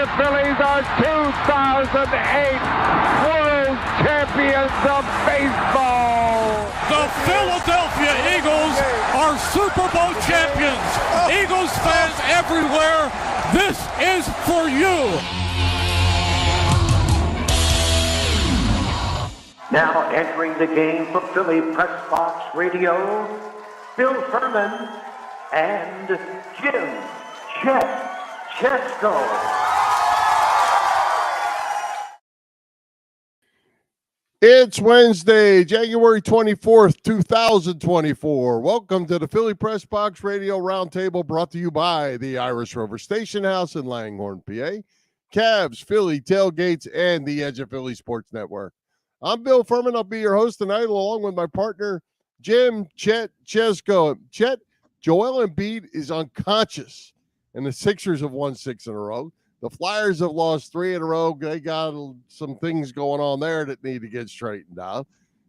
the Phillies are 2008 World Champions of Baseball. The Philadelphia Eagles are Super Bowl champions. Eagles fans everywhere, this is for you. Now entering the game for Philly Press Box Radio, Bill Furman and Jim Chet Chesko. It's Wednesday, January 24th, 2024. Welcome to the Philly Press Box Radio Roundtable, brought to you by the Irish Rover Station House in Langhorne, PA, Cavs, Philly Tailgates, and the Edge of Philly Sports Network. I'm Bill Furman. I'll be your host tonight, along with my partner, Jim Chet Chesko. Chet, Joel Embiid is unconscious, and the Sixers have won 6 in a row. The Flyers have lost 3 in a row. They got some things going on there that need to get straightened out.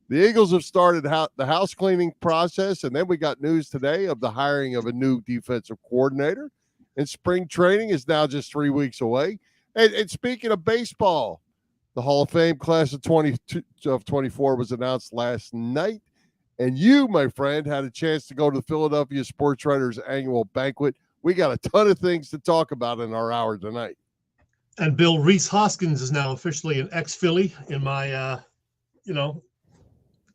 The Eagles have started the house cleaning process, and then we got news today of the hiring of a new defensive coordinator. And spring training is now just 3 weeks away. And speaking of baseball, the Hall of Fame class of 24 was announced last night. And you, my friend, had a chance to go to the Philadelphia Sports Writers Annual Banquet. We got a ton of things to talk about in our hour tonight. And Bill, Rhys Hoskins is now officially an ex-Philly. In my,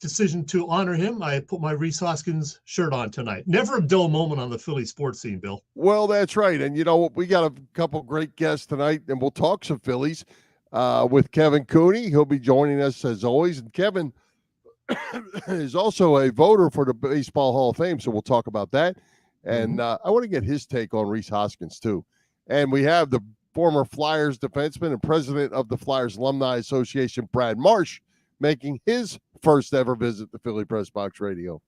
decision to honor him, I put my Rhys Hoskins shirt on tonight. Never a dull moment on the Philly sports scene, Bill. Well, that's right. And, we got a couple great guests tonight, and we'll talk some Phillies with Kevin Cooney. He'll be joining us as always. And Kevin is also a voter for the Baseball Hall of Fame, so we'll talk about that. And I want to get his take on Rhys Hoskins, too. And we have the former Flyers defenseman and president of the Flyers Alumni Association, Brad Marsh, making his first ever visit to Philly Press Box Radio.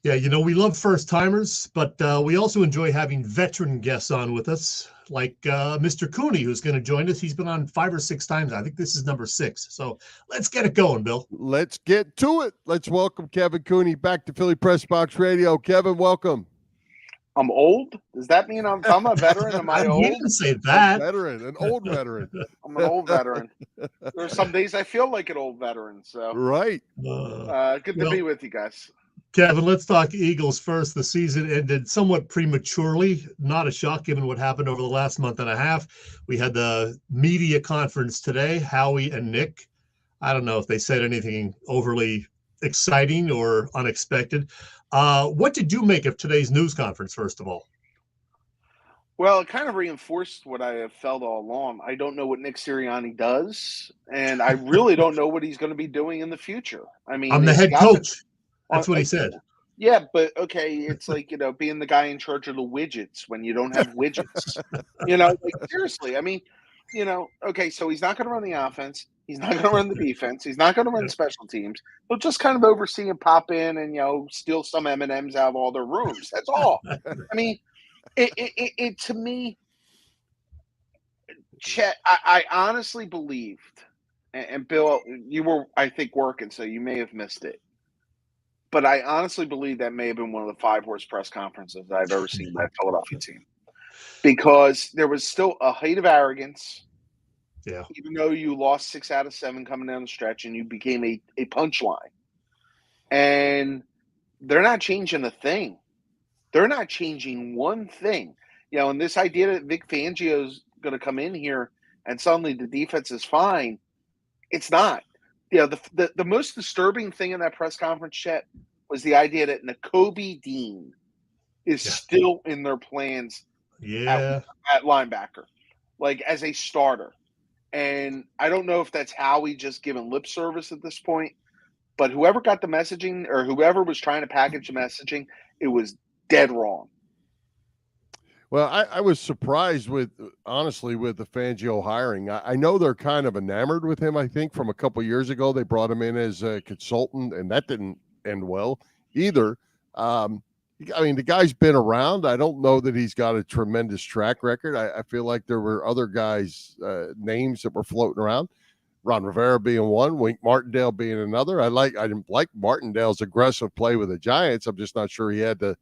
Yeah, we love first-timers, but we also enjoy having veteran guests on with us, like Mr. Cooney, who's going to join us. He's been on 5 or 6 times. I think this is number 6. So let's get it going, Bill. Let's get to it. Let's welcome Kevin Cooney back to Philly Press Box Radio. Kevin, welcome. I'm old? Does that mean I'm a veteran? Am I old? You didn't say that. An old veteran. I'm an old veteran. There are some days I feel like an old veteran. So right. Good to be with you guys. Kevin, let's talk Eagles first. The season ended somewhat prematurely. Not a shock given what happened over the last month and a half. We had the media conference today, Howie and Nick. I don't know if they said anything overly exciting or unexpected. What did you make of today's news conference, first of all? Well, it kind of reinforced what I have felt all along. I don't know what Nick Sirianni does, and I really don't know what he's going to be doing in the future. I mean, I'm the head coach. That's what he said. Yeah, but okay, it's like, being the guy in charge of the widgets when you don't have widgets. Seriously. I mean, okay, so he's not going to run the offense. He's not going to run the defense. He's not going to run special teams. He'll just kind of oversee and pop in and, steal some M&Ms out of all their rooms. That's all. I mean, it to me, Chet, I honestly believed, and Bill, you were, I think, working, so you may have missed it. But I honestly believe that may have been one of the 5 worst press conferences I've ever seen by a Philadelphia team. Because there was still a height of arrogance. Yeah. Even though you lost 6 out of 7 coming down the stretch and you became a punchline. And they're not changing a thing. They're not changing one thing. And this idea that Vic Fangio's going to come in here and suddenly the defense is fine, it's not. The most disturbing thing in that press conference, Chet, was the idea that Nakobe Dean is still in their plans at linebacker, like as a starter. And I don't know if that's Howie just giving lip service at this point, but whoever got the messaging or whoever was trying to package the messaging, it was dead wrong. Well, I was surprised honestly, with the Fangio hiring. I know they're kind of enamored with him, I think, from a couple of years ago. They brought him in as a consultant, and that didn't end well either. I mean, the guy's been around. I don't know that he's got a tremendous track record. I feel like there were other guys' names that were floating around. Ron Rivera being one, Wink Martindale being another. I didn't like Martindale's aggressive play with the Giants. I'm just not sure he had the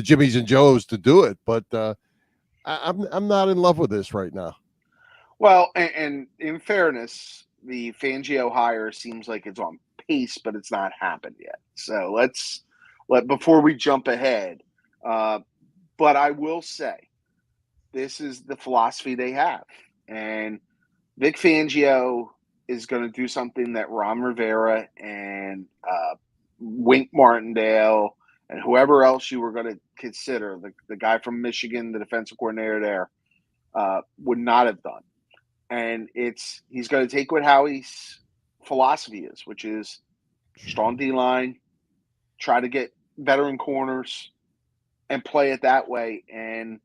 Jimmies and Joes to do it. But I'm not in love with this right now. Well, and in fairness, the Fangio hire seems like it's on pace, but it's not happened yet. So let before we jump ahead. But I will say, this is the philosophy they have, and Vic Fangio is going to do something that Ron Rivera and Wink Martindale and whoever else you were going to consider, the guy from Michigan, the defensive coordinator there, would not have done. And he's going to take what Howie's philosophy is, which is strong D line, try to get veteran corners, and play it that way, and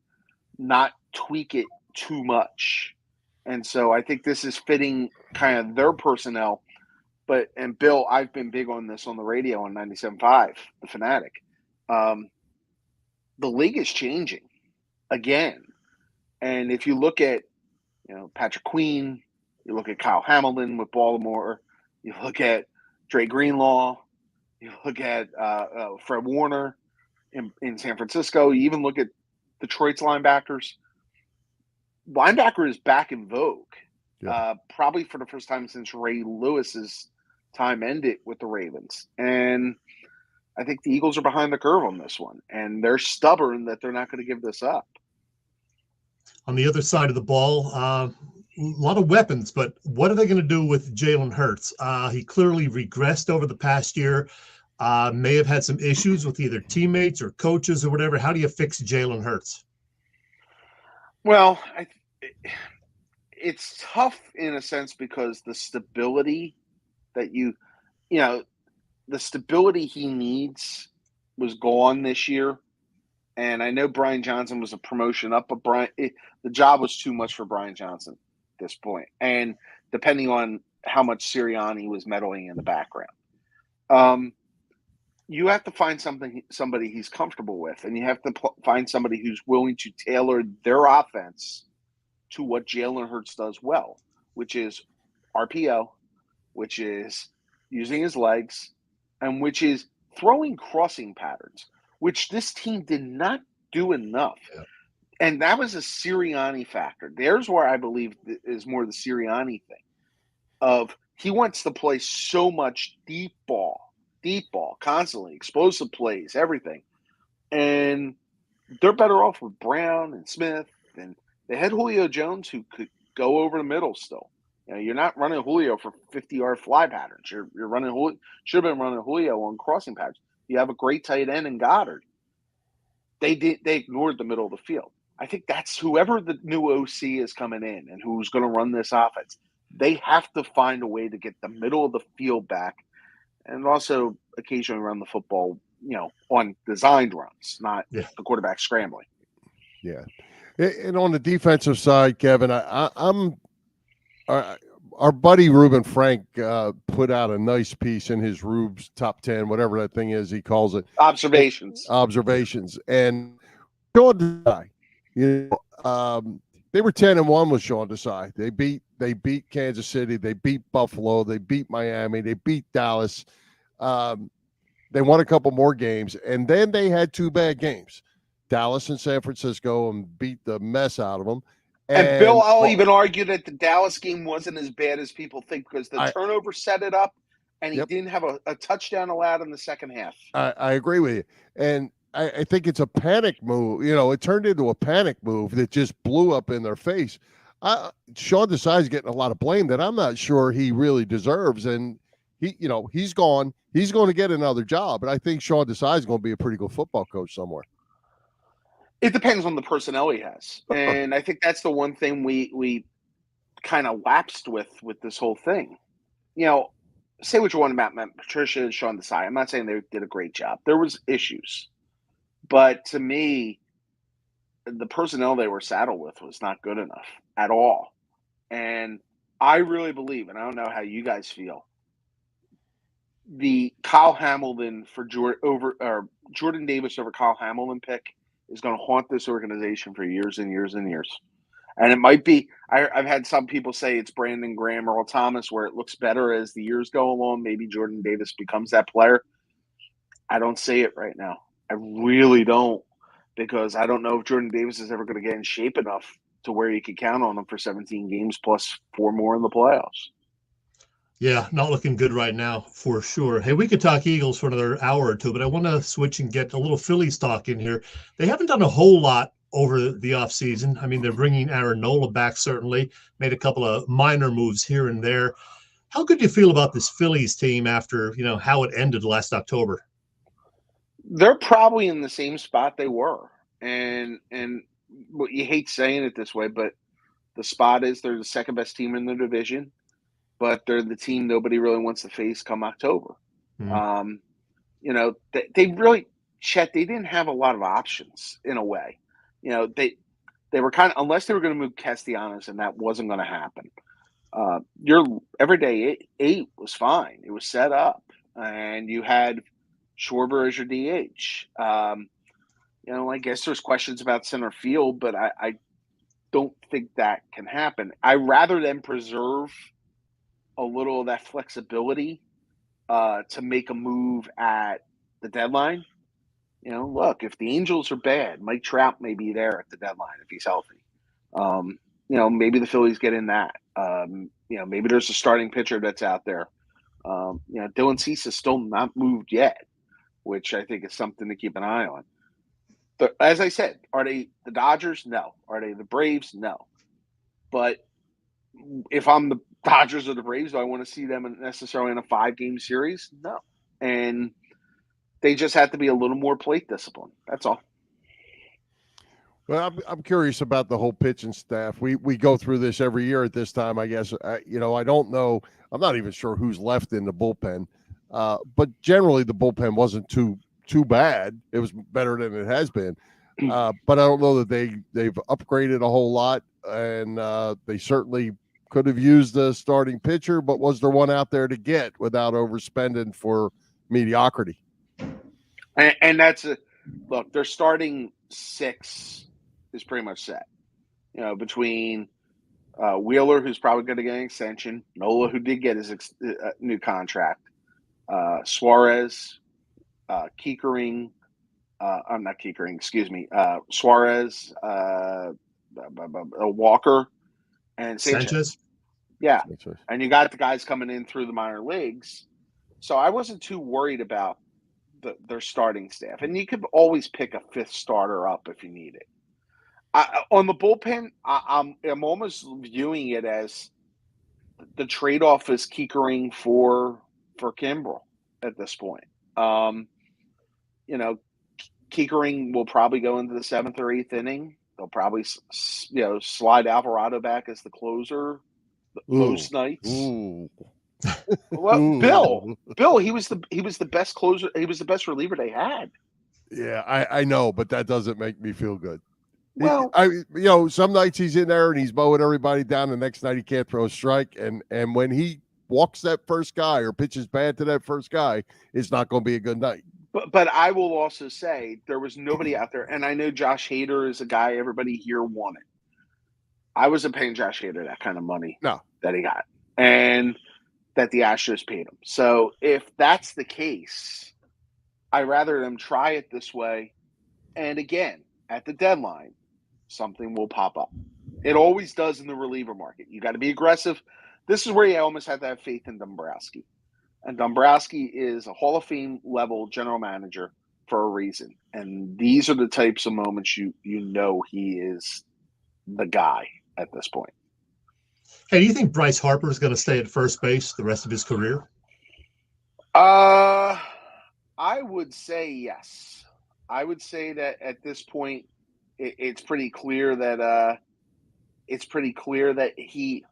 not tweak it too much. And so I think this is fitting kind of their personnel. And Bill, I've been big on this on the radio on 97.5, The Fanatic. The league is changing again. And if you look at, Patrick Queen, you look at Kyle Hamilton with Baltimore, you look at Dre Greenlaw, you look at Fred Warner in San Francisco, you even look at Detroit's linebackers. Linebacker is back in vogue, probably for the first time since Ray Lewis's time ended with the Ravens. And I think the Eagles are behind the curve on this one, and they're stubborn that they're not going to give this up. On the other side of the ball, a lot of weapons, but what are they going to do with Jalen Hurts? He clearly regressed over the past year, may have had some issues with either teammates or coaches or whatever. How do you fix Jalen Hurts? Well, it's tough in a sense because the stability that the stability he needs was gone this year. And I know Brian Johnson was a promotion up, but the job was too much for Brian Johnson at this point. And depending on how much Sirianni was meddling in the background, you have to find somebody he's comfortable with, and you have to find somebody who's willing to tailor their offense to what Jalen Hurts does well, which is RPO, which is using his legs, and which is throwing crossing patterns, which this team did not do enough. Yeah. And that was a Sirianni factor. There's where I believe is more the Sirianni thing of he wants to play so much deep ball, constantly, explosive plays, everything. And they're better off with Brown and Smith. And they had Julio Jones who could go over the middle still. You're not running Julio for 50-yard fly patterns. You're running Julio. Should have been running Julio on crossing patterns. You have a great tight end in Goddard. They ignored the middle of the field. I think that's whoever the new OC is coming in and who's going to run this offense. They have to find a way to get the middle of the field back, and also occasionally run the football, on designed runs, not the quarterback scrambling. Yeah, and on the defensive side, Kevin, I'm. Our buddy Ruben Frank put out a nice piece in his Rube's top 10, whatever that thing is he calls it. Observations. And Sean Desai, they were 10-1 with Sean Desai. They beat Kansas City, they beat Buffalo, they beat Miami, they beat Dallas. They won a couple more games, and then they had two bad games, Dallas and San Francisco, and beat the mess out of them. And Bill, I'll even argue that the Dallas game wasn't as bad as people think because the turnover set it up, and he didn't have a touchdown allowed in the second half. I agree with you. And I think it's a panic move. It turned into a panic move that just blew up in their face. Sean Desai is getting a lot of blame that I'm not sure he really deserves. And he's gone. He's going to get another job. But I think Sean Desai is going to be a pretty good football coach somewhere. It depends on the personnel he has. And I think that's the one thing we kind of lapsed with this whole thing. Say what you want about Matt Patricia and Sean Desai. I'm not saying they did a great job. There was issues. But to me, the personnel they were saddled with was not good enough at all. And I really believe, and I don't know how you guys feel, the Kyle Hamilton for Jordan Davis over Kyle Hamilton pick is going to haunt this organization for years and years and years. And it might be, I've had some people say it's Brandon Graham or Earl Thomas where it looks better as the years go along. Maybe Jordan Davis becomes that player. I don't see it right now. I really don't, because I don't know if Jordan Davis is ever going to get in shape enough to where you could count on them for 17 games plus 4 more in the playoffs. Yeah, not looking good right now for sure. Hey, we could talk Eagles for another hour or two, but I want to switch and get a little Phillies talk in here. They haven't done a whole lot over the offseason. I mean, they're bringing Aaron Nola back, certainly, made a couple of minor moves here and there. How good do you feel about this Phillies team after, how it ended last October? They're probably in the same spot they were. And well, you hate saying it this way, but the spot is they're the second best team in the division, but they're the team nobody really wants to face come October. They really, Chet, they didn't have a lot of options in a way. They were kind of, unless they were going to move Castellanos, and that wasn't going to happen. Your everyday eight was fine. It was set up, and you had Schwarber as your DH. I guess there's questions about center field, but I don't think that can happen. I rather them preserve a little of that flexibility to make a move at the deadline. Look, if the Angels are bad, Mike Trout may be there at the deadline if he's healthy. Maybe the Phillies get in that. Maybe there's a starting pitcher that's out there. Dylan Cease is still not moved yet, which I think is something to keep an eye on. As I said, are they the Dodgers? No. Are they the Braves? No. But if I'm the Dodgers or the Braves, do I want to see them necessarily in a 5-game series? No. And they just have to be a little more plate discipline. That's all. Well, I'm curious about the whole pitching staff. We go through this every year at this time, I guess. I don't know. I'm not even sure who's left in the bullpen. But generally, the bullpen wasn't too bad. It was better than it has been. But I don't know that they've upgraded a whole lot, and they certainly could have used a starting pitcher, but was there one out there to get without overspending for mediocrity? And that's look, their starting 6 is pretty much set. Between Wheeler, who's probably going to get an extension, Nola, who did get his new contract, Suarez, Keekering, I'm not Keekering, excuse me, Suarez, Walker, and Sanchez. Yeah. Sanchez. And you got the guys coming in through the minor leagues. So I wasn't too worried about their starting staff. And you could always pick a 5th starter up if you need it. On the bullpen, I'm almost viewing it as the trade-off is Keekering for Kimbrel at this point. Keekering will probably go into the 7th or 8th inning. They'll probably, slide Alvarado back as the closer most nights. Ooh. Well, Ooh. Bill, he was the best closer. He was the best reliever they had. Yeah, I know, but that doesn't make me feel good. Well, some nights he's in there and he's mowing everybody down. The next night he can't throw a strike, and when he walks that first guy or pitches bad to that first guy, it's not going to be a good night. But I will also say there was nobody out there, and I know Josh Hader is a guy everybody here wanted. I wasn't paying Josh Hader that kind of money that he got, and that the Astros paid him. So if that's the case, I'd rather them try it this way. And again, at the deadline, something will pop up. It always does in the reliever market. You got to be aggressive. This is where you almost have to have faith in Dombrowski. And Dombrowski is a Hall of Fame level general manager for a reason. And these are the types of moments you know he is the guy at this point. Hey, do you think Bryce Harper is going to stay at first base the rest of his career? I would say yes. I would say that at this point, it's pretty clear that he.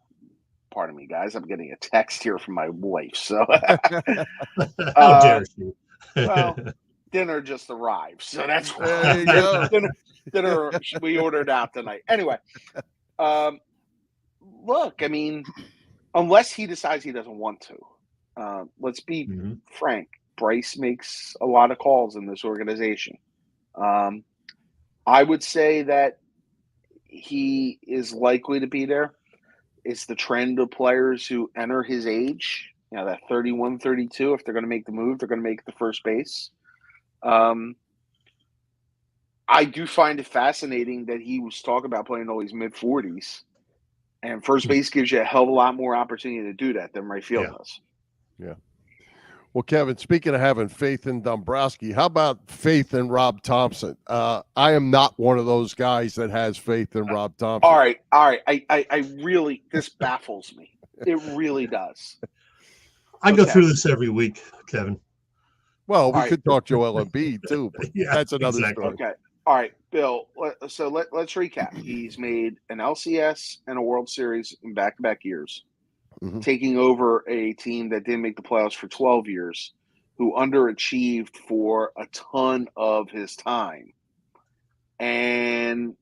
Pardon me, guys. I'm getting a text here from my wife. So, how dare she? Well, dinner just arrived, so that's why. There you go. dinner we ordered out tonight. Anyway, look, I mean, unless he decides he doesn't want to, let's be frank. Bryce makes a lot of calls in this organization. I would say that he is likely to be there. It's the trend of players who enter his age, that 31, 32. If they're going to make the move, they're going to make the first base. I do find it fascinating that he was talking about playing all these mid-40s, and first base gives you a hell of a lot more opportunity to do that than right field does. Yeah. Well, Kevin, speaking of having faith in Dombrowski, how about faith in Rob Thompson? I am not one of those guys that has faith in Rob Thompson. All right. I really, this baffles me. It really does. I go through this every week, Kevin. Well, we could talk Joel Embiid too, but that's another story. Okay. All right, Bill. So let's recap. He's made an LCS and a World Series in back-to-back years, taking over a team that didn't make the playoffs for 12 years, who underachieved for a ton of his time. And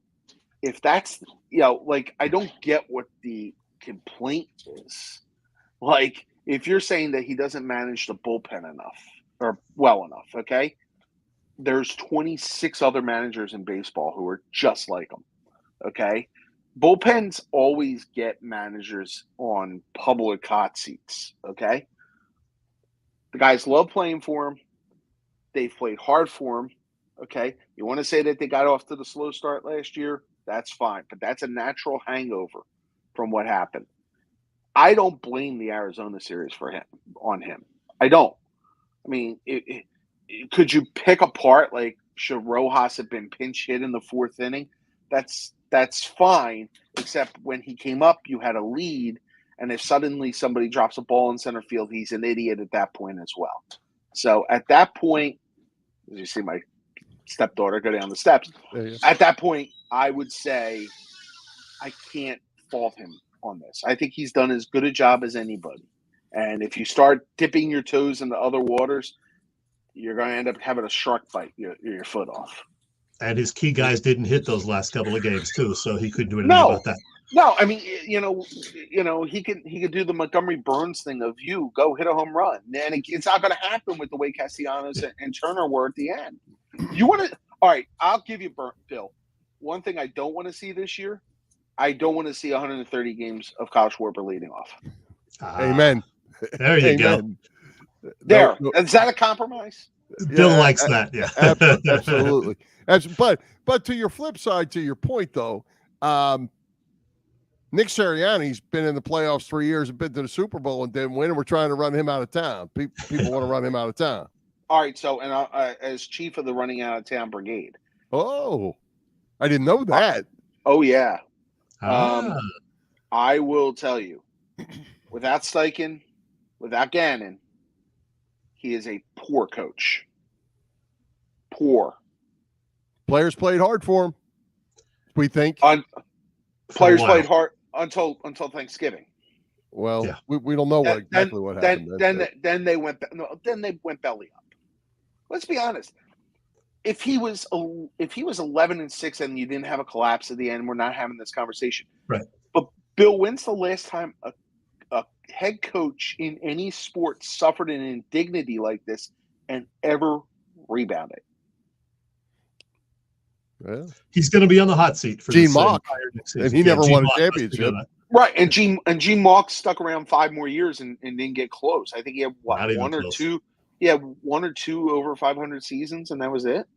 if that's, I don't get what the complaint is. Like, if you're saying that he doesn't manage the bullpen enough or well enough, okay? There's 26 other managers in baseball who are just like him, okay? Bullpens always get managers on public hot seats, okay? The guys love playing for him. They've played hard for him, okay? You want to say that they got off to the slow start last year? That's fine, but that's a natural hangover from what happened. I don't blame the Arizona series on him. I don't. I mean, could you pick apart, like, should Rojas have been pinch hit in the fourth inning? That's fine, except when he came up, you had a lead, and if suddenly somebody drops a ball in center field, he's an idiot at that point as well. So at that point, as you see my stepdaughter go down the steps, at that point, I would say I can't fault him on this. I think he's done as good a job as anybody. And if you start dipping your toes into other waters, you're going to end up having a shark bite your foot off. And his key guys didn't hit those last couple of games too, so he couldn't do anything about that. No, I mean, he could do the Montgomery Burns thing of go hit a home run, and it's not going to happen with the way Castellanos and Turner were at the end. You want to? All right, I'll give you Bill. One thing I don't want to see this year, I don't want to see 130 games of Kyle Schwarber leading off. Amen. There you go. There. Is that a compromise? Bill likes that. Yeah, absolutely. But to your flip side, to your point though, Nick Sirianni's been in the playoffs 3 years and been to the Super Bowl and didn't win, and we're trying to run him out of town. People want to run him out of town. All right. So, and as chief of the running out of town brigade. Oh, I didn't know that. Oh yeah. I will tell you, without Steichen, without Gannon, he is a poor coach. Poor. Players played hard for him, we think. Players played hard until Thanksgiving. Well, we don't know exactly what happened. Then they went belly up. Let's be honest. If he was 11-6 and you didn't have a collapse at the end, we're not having this conversation. Right. But Bill, when's the last time a head coach in any sport suffered an indignity like this and ever rebounded? Yeah. He's going to be on the hot seat for Gene Mock, and he never won a championship. Right, and Gene Mock stuck around 5 more years and didn't get close. I think he had one or two. Yeah, 1 or 2 over 500 seasons, and that was it.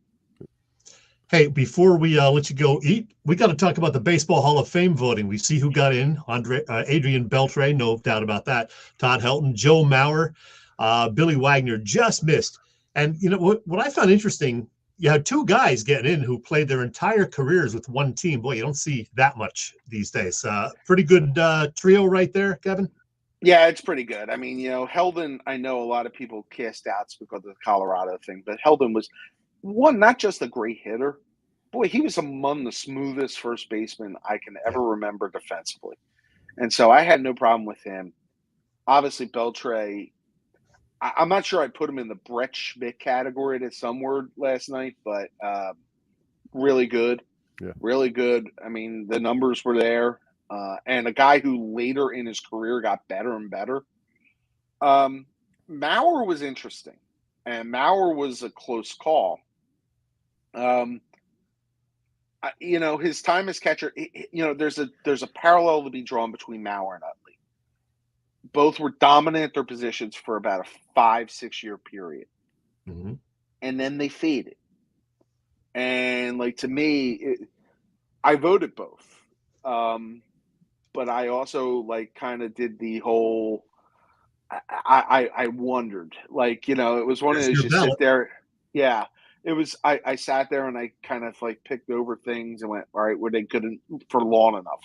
Hey, before we let you go eat, we got to talk about the Baseball Hall of Fame voting. We see who got in: Adrian Beltre, no doubt about that. Todd Helton, Joe Mauer, Billy Wagner just missed. And you know what I found interesting? You had 2 guys getting in who played their entire careers with one team. Boy, you don't see that much these days. Pretty good trio right there, Kevin. Yeah, it's pretty good. I mean, Heldon, I know a lot of people cast doubts because of the Colorado thing, but Heldon was not just a great hitter. Boy, he was among the smoothest first basemen I can ever remember defensively. And so I had no problem with him. Obviously, Beltre, I'm not sure I'd put him in the Brett Schmidt category to some word last night, but really good. Yeah. Really good. I mean, the numbers were there. And a guy who later in his career got better and better. Mauer was interesting, and Mauer was a close call. His time as catcher, there's a parallel to be drawn between Mauer and Utley. Both were dominant at their positions for about a 5-6 year period. Mm-hmm. And then they faded. And And like, to me, I voted both. But I also like kind of did the whole, I wondered, like, you know, it was one of those, you sit there. Yeah. It was, I sat there and I kind of like picked over things and went, all right, were they good for long enough?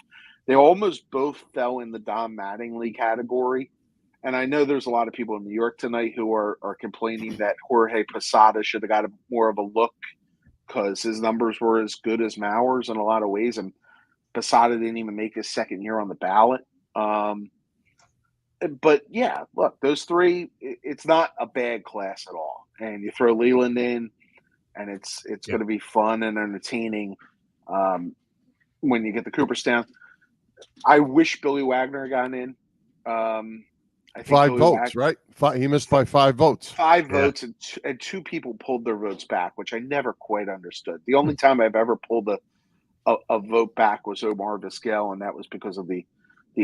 They almost both fell in the Don Mattingly category. And I know there's a lot of people in New York tonight who are complaining that Jorge Posada should have got more of a look because his numbers were as good as Mauer's in a lot of ways. And Posada didn't even make his second year on the ballot. But yeah, look, those three, it's not a bad class at all. And you throw Leland in, and it's going to be fun and entertaining when you get the Cooperstown. I wish Billy Wagner got in. I think 5 Billy votes, right? He missed by 5 votes. 5 votes, and 2 people pulled their votes back, which I never quite understood. The only time I've ever pulled a vote back was Omar Vizquel, and that was because of the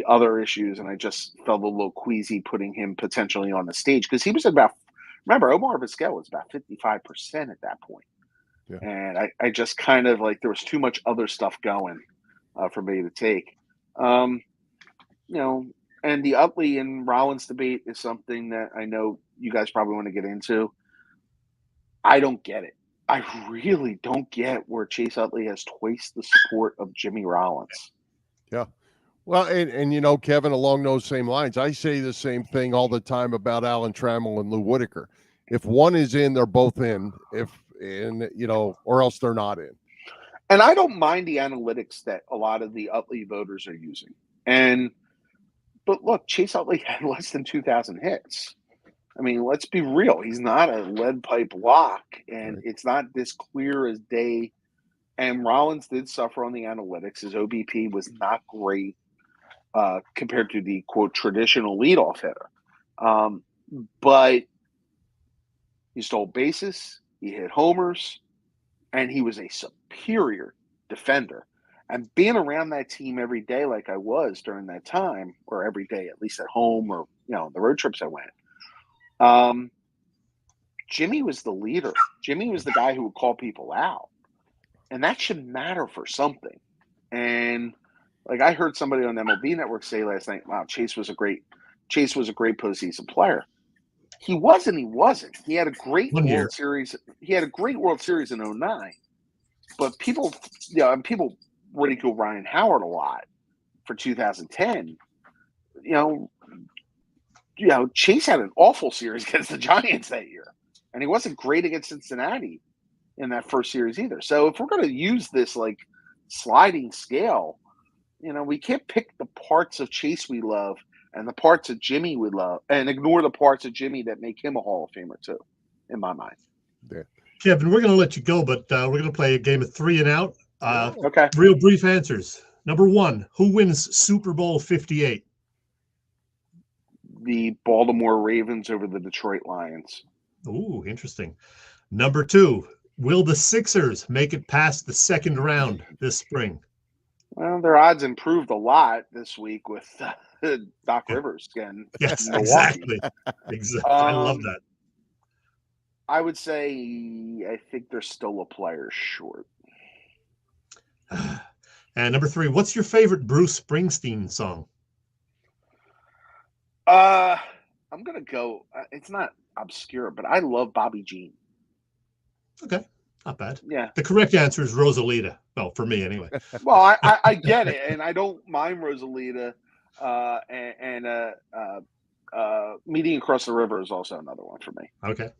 other issues, and I just felt a little queasy putting him potentially on the stage because he was about. Remember, Omar Vizquel was about 55% at that point. Yeah. And I just kind of like, there was too much other stuff going for me to take. You know, and the Utley and Rollins debate is something that I know you guys probably want to get into. I don't get it. I really don't get where Chase Utley has twice the support of Jimmy Rollins. Yeah. Well, and you know, Kevin, along those same lines, I say the same thing all the time about Alan Trammell and Lou Whitaker. If one is in, they're both in. You know, or else they're not in. And I don't mind the analytics that a lot of the Utley voters are using. But look, Chase Utley had less than 2,000 hits. I mean, let's be real. He's not a lead pipe lock, and it's not this clear as day. And Rollins did suffer on the analytics. His OBP was not great compared to the, quote, traditional leadoff hitter. But he stole bases, he hit homers, and he was a superior defender. And being around that team every day like I was during that time, or every day, at least at home or, you know, the road trips I went, Jimmy was the leader. Jimmy was the guy who would call people out. And that should matter for something. And like I heard somebody on MLB Network say last night, wow, Chase was a great postseason player. He wasn't. He had a great World Series. He had a great World Series in 2009. But people ridicule Ryan Howard a lot for 2010. You know, Chase had an awful series against the Giants that year. And he wasn't great against Cincinnati in that first series either. So if we're going to use this like sliding scale, you know, we can't pick the parts of Chase we love and the parts of Jimmy we love and ignore the parts of Jimmy that make him a Hall of Famer too, in my mind. Yeah. Kevin, we're going to let you go, but we're going to play a game of 3 and out. Okay. Real brief answers. Number 1, who wins Super Bowl 58? The Baltimore Ravens over the Detroit Lions. Ooh, interesting. Number 2, will the Sixers make it past the second round this spring? Well, their odds improved a lot this week with Doc Rivers again. Yes, exactly. I love that. I would say I think they're still a player short. And number 3, what's your favorite Bruce Springsteen song? I'm going to go, it's not obscure, but I love Bobby Jean. Okay, not bad. Yeah. The correct answer is Rosalita. Well, for me anyway. Well, I get it, and I don't mind Rosalita. Meeting Across the River is also another one for me. Okay.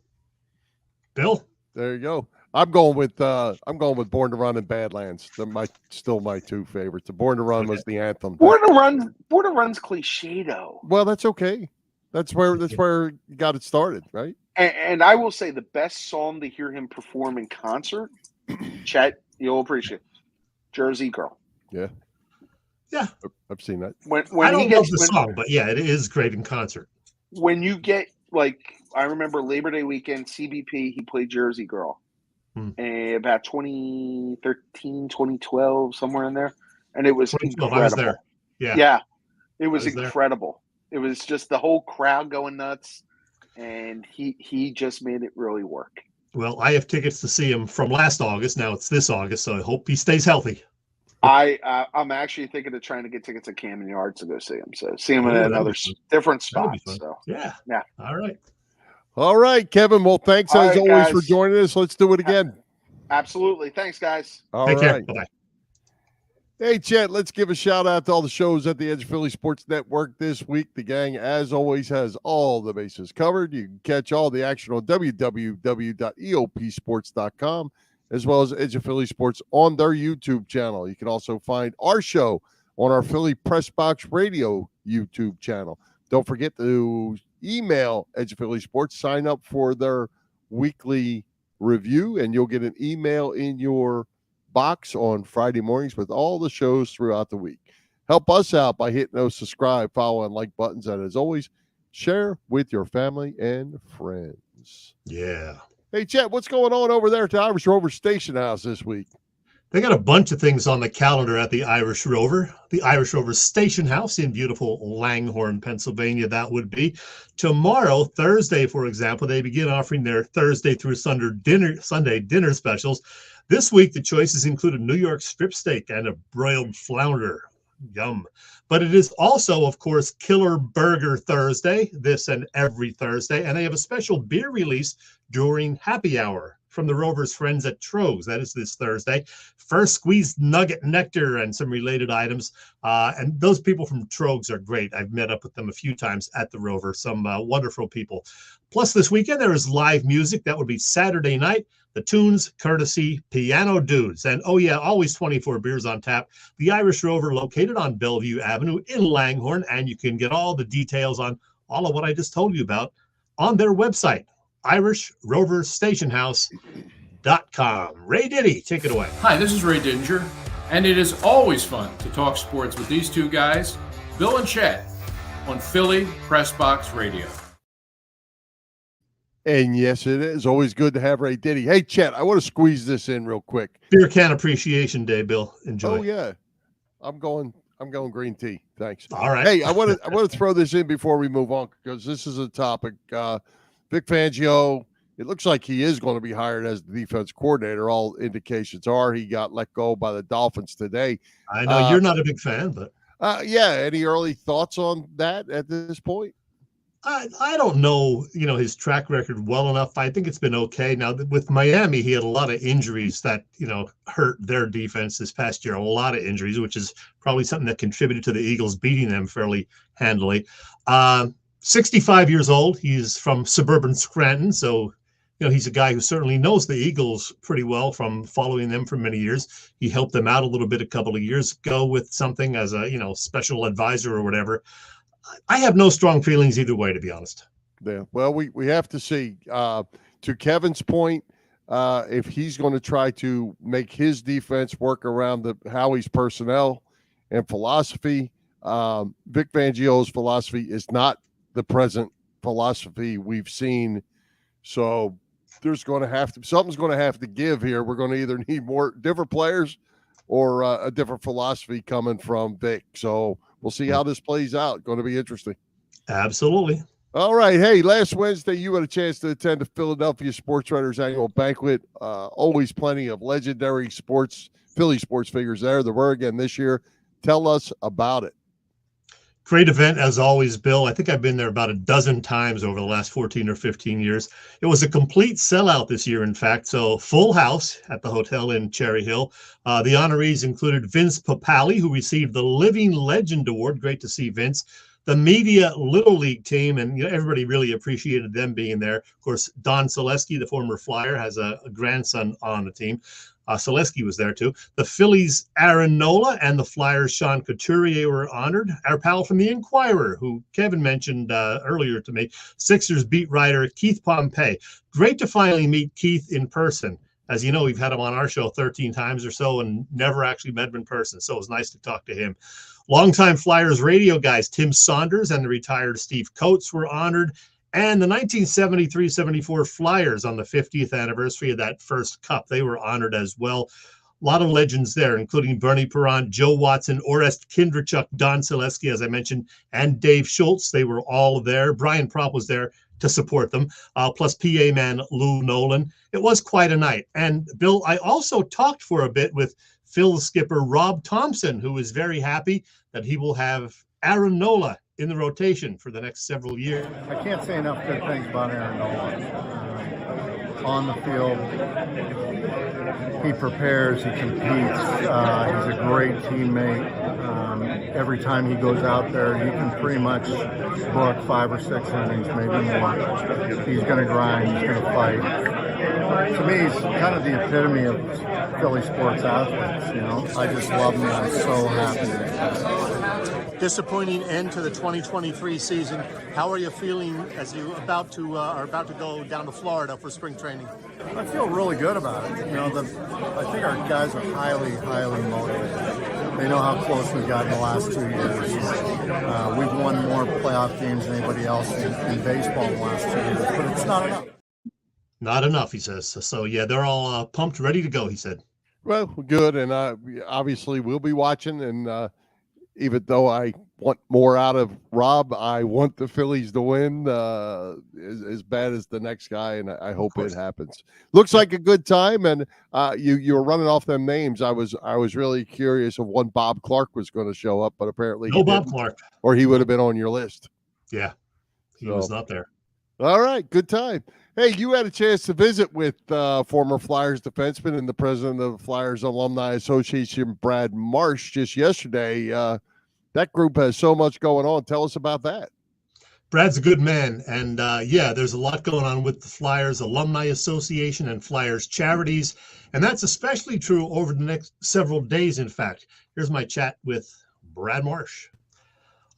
Bill? There you go. I'm going with Born to Run and Badlands. They're still my 2 favorites. The Born to Run was the anthem. Born to Run's cliche though. Well, that's okay. That's where you got it started, right? And I will say the best song to hear him perform in concert, Chet, you'll appreciate, Jersey Girl. Yeah. Yeah. I've seen that. When I don't love the song, but yeah, it is great in concert. When you get like, I remember Labor Day weekend, CBP, he played Jersey Girl. About 2013, 2012, somewhere in there. And it was incredible. I was there. Yeah. Yeah. It was incredible. There. It was just the whole crowd going nuts. And he just made it really work. Well, I have tickets to see him from last August. Now it's this August, so I hope he stays healthy. I'm actually thinking of trying to get tickets at Camden Yards to go see him. So see him in another different spot. So yeah. All right. All right, Kevin. Well, thanks as always guys. for joining us. Let's do it again. Absolutely. Thanks, guys. All Take right. care. Bye-bye. Hey, Chet, let's give a shout out to all the shows at the Edge of Philly Sports Network this week. The gang, as always, has all the bases covered. You can catch all the action on www.eopsports.com, as well as Edge of Philly Sports on their YouTube channel. You can also find our show on our Philly Press Box Radio YouTube channel. Don't forget to email Edge of Philly Sports, sign up for their weekly review, and you'll get an email in your box on Friday mornings with all the shows throughout the week. Help us out by hitting those subscribe, follow, and like buttons. And as always, share with your family and friends. Yeah. Hey, Chet, what's going on over there at the Irish Rover Station House this week? They got a bunch of things on the calendar at the Irish Rover Station House in beautiful Langhorne, Pennsylvania. That would be tomorrow, Thursday, for example. They begin offering their Thursday through Sunday dinner specials. This week, the choices include a New York strip steak and a broiled flounder. Yum. But it is also, of course, Killer Burger Thursday, this and every Thursday. And they have a special beer release during happy hour from the Rover's friends at Trogs. That is this Thursday. First squeezed nugget nectar and some related items. And those people from Trogs are great. I've met up with them a few times at the Rover. Some wonderful people. Plus, this weekend, there is live music. That would be Saturday night. The tunes, courtesy Piano Dudes. And, oh, yeah, always 24 beers on tap. The Irish Rover located on Bellevue Avenue in Langhorne. And you can get all the details on all of what I just told you about on their website, IrishRoverStationHouse.com. Ray Diddy, take it away. Hi, this is Ray Dinger, and it is always fun to talk sports with these two guys, Bill and Chet, on Philly Press Box Radio. And yes, it is always good to have Ray Diddy. Hey, Chet, I want to squeeze this in real quick. Beer Can Appreciation Day, Bill. Enjoy. Oh, yeah. I'm going green tea. Thanks. All right. Hey, I want to throw this in before we move on, because this is a topic. Vic Fangio, it looks like he is going to be hired as the defense coordinator. All indications are he got let go by the Dolphins today. I know you're not a big fan, but yeah. Any early thoughts on that at this point? I don't know, his track record well enough. I think it's been okay. Now, with Miami, he had a lot of injuries that, hurt their defense this past year. A lot of injuries, which is probably something that contributed to the Eagles beating them fairly handily. 65 years old. He's from suburban Scranton. So, he's a guy who certainly knows the Eagles pretty well from following them for many years. He helped them out a little bit a couple of years ago with something as a, special advisor or whatever. I have no strong feelings either way, to be honest. Yeah. Well, we have to see. To Kevin's point, if he's going to try to make his defense work around Howie's personnel and philosophy, Vic Fangio's philosophy is not the present philosophy we've seen. So something's going to have to give here. We're going to either need more different players or a different philosophy coming from Vic. So we'll see how this plays out. Going to be interesting. Absolutely. All right. Hey, last Wednesday, you had a chance to attend the Philadelphia Sports Writers Annual Banquet. Always plenty of legendary Philly sports figures there. There were again this year. Tell us about it. Great event, as always, Bill. I think I've been there about a dozen times over the last 14 or 15 years. It was a complete sellout this year, in fact. So full house at the hotel in Cherry Hill. The honorees included Vince Papale, who received the Living Legend Award. Great to see Vince. The Media Little League team, and everybody really appreciated them being there. Of course, Don Selesky, the former Flyer, has a grandson on the team. Selesky was there too. The Phillies' Aaron Nola and the Flyers' Sean Couturier were honored. Our pal from the Inquirer, who Kevin mentioned earlier to me, Sixers beat writer Keith Pompey. Great to finally meet Keith in person. As you know, we've had him on our show 13 times or so and never actually met him in person. So it was nice to talk to him. Longtime Flyers radio guys Tim Saunders and the retired Steve Coates were honored. And the 1973-74 Flyers on the 50th anniversary of that first cup, they were honored as well. A lot of legends there, including Bernie Perrant, Joe Watson, Orest Kindrachuk, Don Selesky, as I mentioned, and Dave Schultz. They were all there. Brian Propp was there to support them, plus PA man Lou Nolan. It was quite a night. And Bill, I also talked for a bit with Phil's skipper Rob Thompson, who is very happy that he will have Aaron Nola in the rotation for the next several years. I can't say enough good things about Aaron Nola. On the field, he prepares, he competes, he's a great teammate. Every time he goes out there, you can pretty much book 5 or 6 innings, maybe more. He's going to grind, he's going to fight. To me, he's kind of the epitome of Philly sports athletes, you know. I just love him, I'm so happy. Disappointing end to the 2023 season. How are you feeling as you are about to go down to Florida for spring training? I feel really good about it. You know, I think our guys are highly, highly motivated. They know how close we've got in the last 2 years. We've won more playoff games than anybody else in baseball in the last 2 years, but it's not enough. Not enough, he says. So yeah, they're all pumped, ready to go, he said. Well, good, and obviously we'll be watching, and even though I want more out of Rob, I want the Phillies to win as bad as the next guy, and I hope it happens. Looks like a good time, and you were running off them names. I was really curious of when Bob Clark was going to show up, but apparently no Bob Clark, or he would have been on your list. Yeah, he was not there. All right, good time. Hey, you had a chance to visit with former Flyers defenseman and the president of the Flyers Alumni Association, Brad Marsh, just yesterday. That group has so much going on. Tell us about that. Brad's a good man. And yeah, there's a lot going on with the Flyers Alumni Association and Flyers charities. And that's especially true over the next several days, in fact. Here's my chat with Brad Marsh.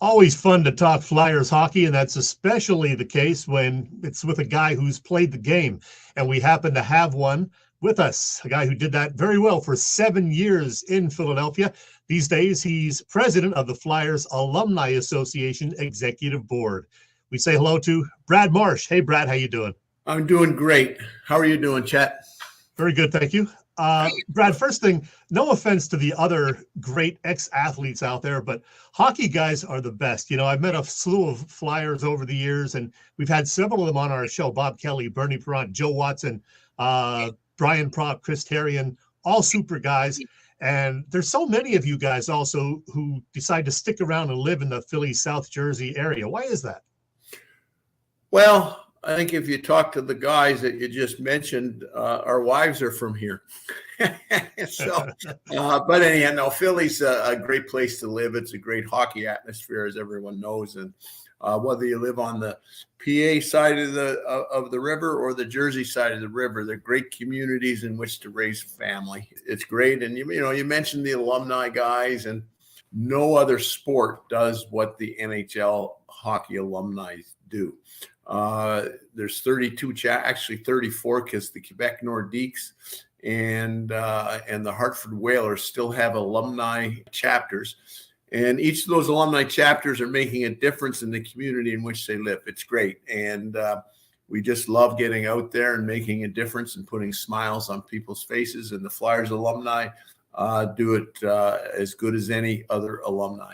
Always fun to talk Flyers hockey, and that's especially the case when it's with a guy who's played the game. And we happen to have one with us, a guy who did that very well for 7 years in Philadelphia. These days, he's president of the Flyers Alumni Association Executive Board. We say hello to Brad Marsh. Hey, Brad, how you doing? I'm doing great. How are you doing, Chet? Very good, thank you. Brad, first thing, no offense to the other great ex-athletes out there, but hockey guys are the best. You know, I've met a slew of Flyers over the years, and we've had several of them on our show: Bob Kelly, Bernie Perrant, Joe Watson, Brian Propp, Chris Therien, all super guys. And there's so many of you guys also who decide to stick around and live in the Philly, South Jersey area. Why is that? Well, I think if you talk to the guys that you just mentioned, our wives are from here. But anyhow, no, Philly's a great place to live. It's a great hockey atmosphere, as everyone knows. And whether you live on the PA side of the river or the Jersey side of the river, they're great communities in which to raise a family. It's great. And you mentioned the alumni guys, and no other sport does what the NHL hockey alumni do. There's 32, actually 34, because the Quebec Nordiques and the Hartford Whalers still have alumni chapters. And each of those alumni chapters are making a difference in the community in which they live. It's great. And we just love getting out there and making a difference and putting smiles on people's faces. And the Flyers alumni do it as good as any other alumni.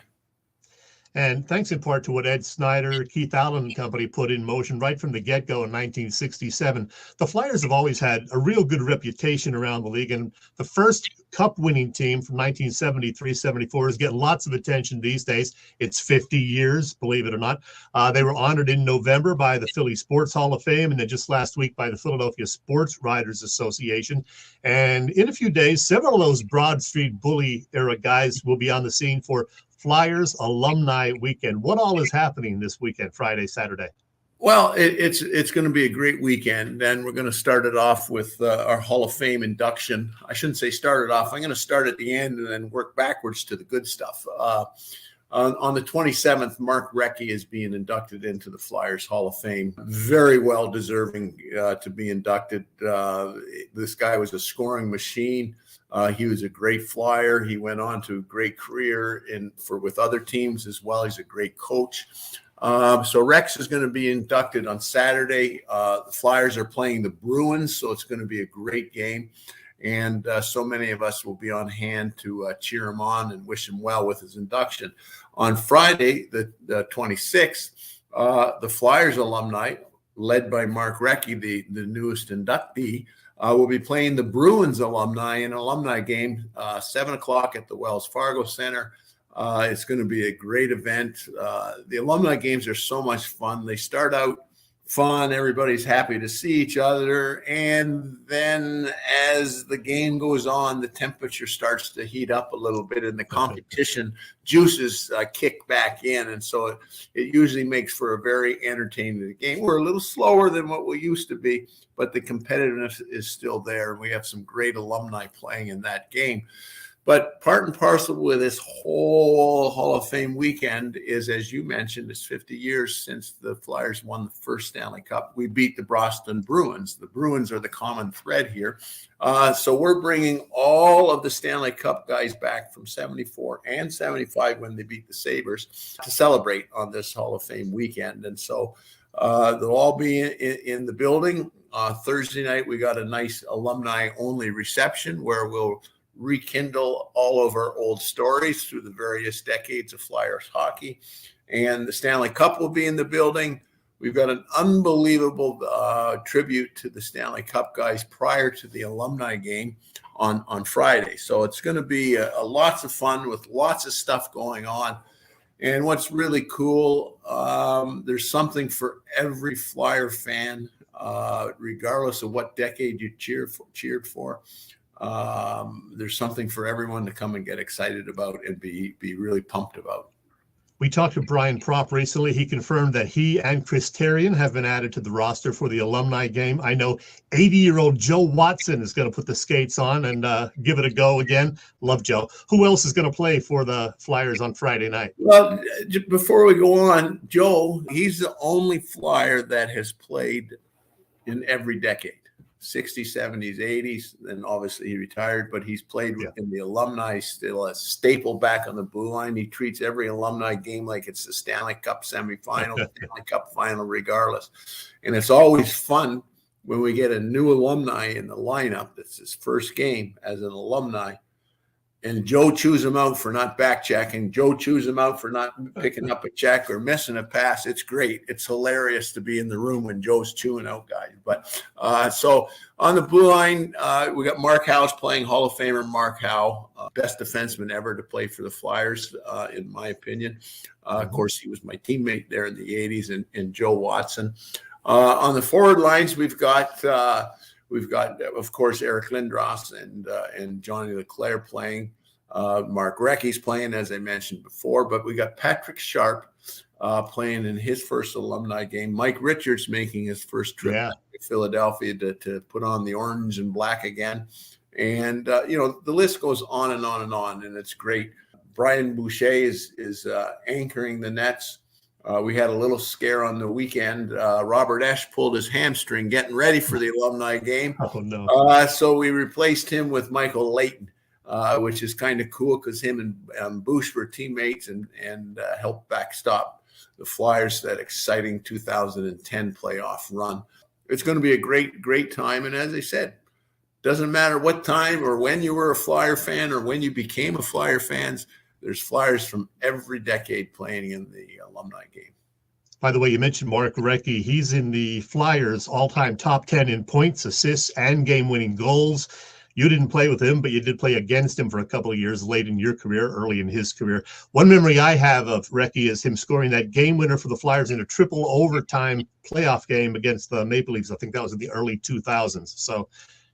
And thanks in part to what Ed Snyder, Keith Allen and company put in motion right from the get-go in 1967. The Flyers have always had a real good reputation around the league. And the first cup-winning team from 1973-74 is getting lots of attention these days. It's 50 years, believe it or not. They were honored in November by the Philly Sports Hall of Fame, and then just last week by the Philadelphia Sports Writers Association. And in a few days, several of those Broad Street Bully era guys will be on the scene for Flyers Alumni Weekend. What all is happening this weekend, Friday, Saturday? Well, it's going to be a great weekend, and we're going to start it off with our Hall of Fame induction. I shouldn't say start it off. I'm going to start at the end and then work backwards to the good stuff. On the 27th, Mark Recchi is being inducted into the Flyers Hall of Fame. Very well deserving to be inducted. This guy was a scoring machine. He was a great Flyer. He went on to a great career with other teams as well. He's a great coach. So Rex is going to be inducted on Saturday. The Flyers are playing the Bruins, so it's going to be a great game. And so many of us will be on hand to cheer him on and wish him well with his induction. On Friday, the 26th, the Flyers alumni, led by Mark Recchi, the newest inductee, will be playing the Bruins alumni in an alumni game, 7 o'clock at the Wells Fargo Center. It's going to be a great event. The alumni games are so much fun. They start out fun. Everybody's happy to see each other. And then as the game goes on, the temperature starts to heat up a little bit and the competition juices kick back in. And so it usually makes for a very entertaining game. We're a little slower than what we used to be, but the competitiveness is still there. We have some great alumni playing in that game. But part and parcel with this whole Hall of Fame weekend is, as you mentioned, it's 50 years since the Flyers won the first Stanley Cup. We beat the Boston Bruins. The Bruins are the common thread here. So we're bringing all of the Stanley Cup guys back from 74 and 75 when they beat the Sabres to celebrate on this Hall of Fame weekend. And so they'll all be in the building. Thursday night, we got a nice alumni-only reception where we'll rekindle all of our old stories through the various decades of Flyers hockey. And the Stanley Cup will be in the building. We've got an unbelievable tribute to the Stanley Cup guys prior to the alumni game on Friday. So it's going to be a lots of fun with lots of stuff going on. And what's really cool, there's something for every Flyer fan, regardless of what decade you cheered for. There's something for everyone to come and get excited about and be really pumped about. We talked to Brian Propp recently. He confirmed that he and Chris Therien have been added to the roster for the alumni game. I know 80-year-old Joe Watson is going to put the skates on and give it a go again. Love Joe. Who else is going to play for the Flyers on Friday night? Well, before we go on, Joe, he's the only Flyer that has played in every decade. 60s, 70s, 80s, and obviously he retired, but he's played in the alumni, still a staple back on the blue line. He treats every alumni game like it's the Stanley Cup semifinal, Stanley Cup final, regardless. And it's always fun when we get a new alumni in the lineup. That's his first game as an alumni. And Joe chews him out for not back checking. Joe chews him out for not picking up a check or missing a pass. It's great. It's hilarious to be in the room when Joe's chewing out guys. But so on the blue line, we got Mark Howe's playing, Hall of Famer Mark Howe, best defenseman ever to play for the Flyers, in my opinion. Of course, he was my teammate there in the 80s, and Joe Watson. On the forward lines, we've got, of course, Eric Lindros and Johnny Leclerc playing. Mark Recchi's playing, as I mentioned before, but we got Patrick Sharp playing in his first alumni game. Mike Richards making his first trip back to Philadelphia to put on the orange and black again. And, the list goes on and on and on, and it's great. Brian Boucher is anchoring the nets. We had a little scare on the weekend. Robert Esch pulled his hamstring getting ready for the alumni game. Oh, no. So we replaced him with Michael Layton, which is kind of cool because him and Bush were teammates and helped backstop the Flyers that exciting 2010 playoff run. It's going to be a great, great time. And as I said, doesn't matter what time or when you were a Flyer fan or when you became a Flyer fan, there's Flyers from every decade playing in the alumni game. By the way, you mentioned Mark Recchi. He's in the Flyers all-time top 10 in points, assists, and game-winning goals. You didn't play with him, but you did play against him for a couple of years late in your career, early in his career. One memory I have of Recchi is him scoring that game winner for the Flyers in a triple overtime playoff game against the Maple Leafs. I think that was in the early 2000s. So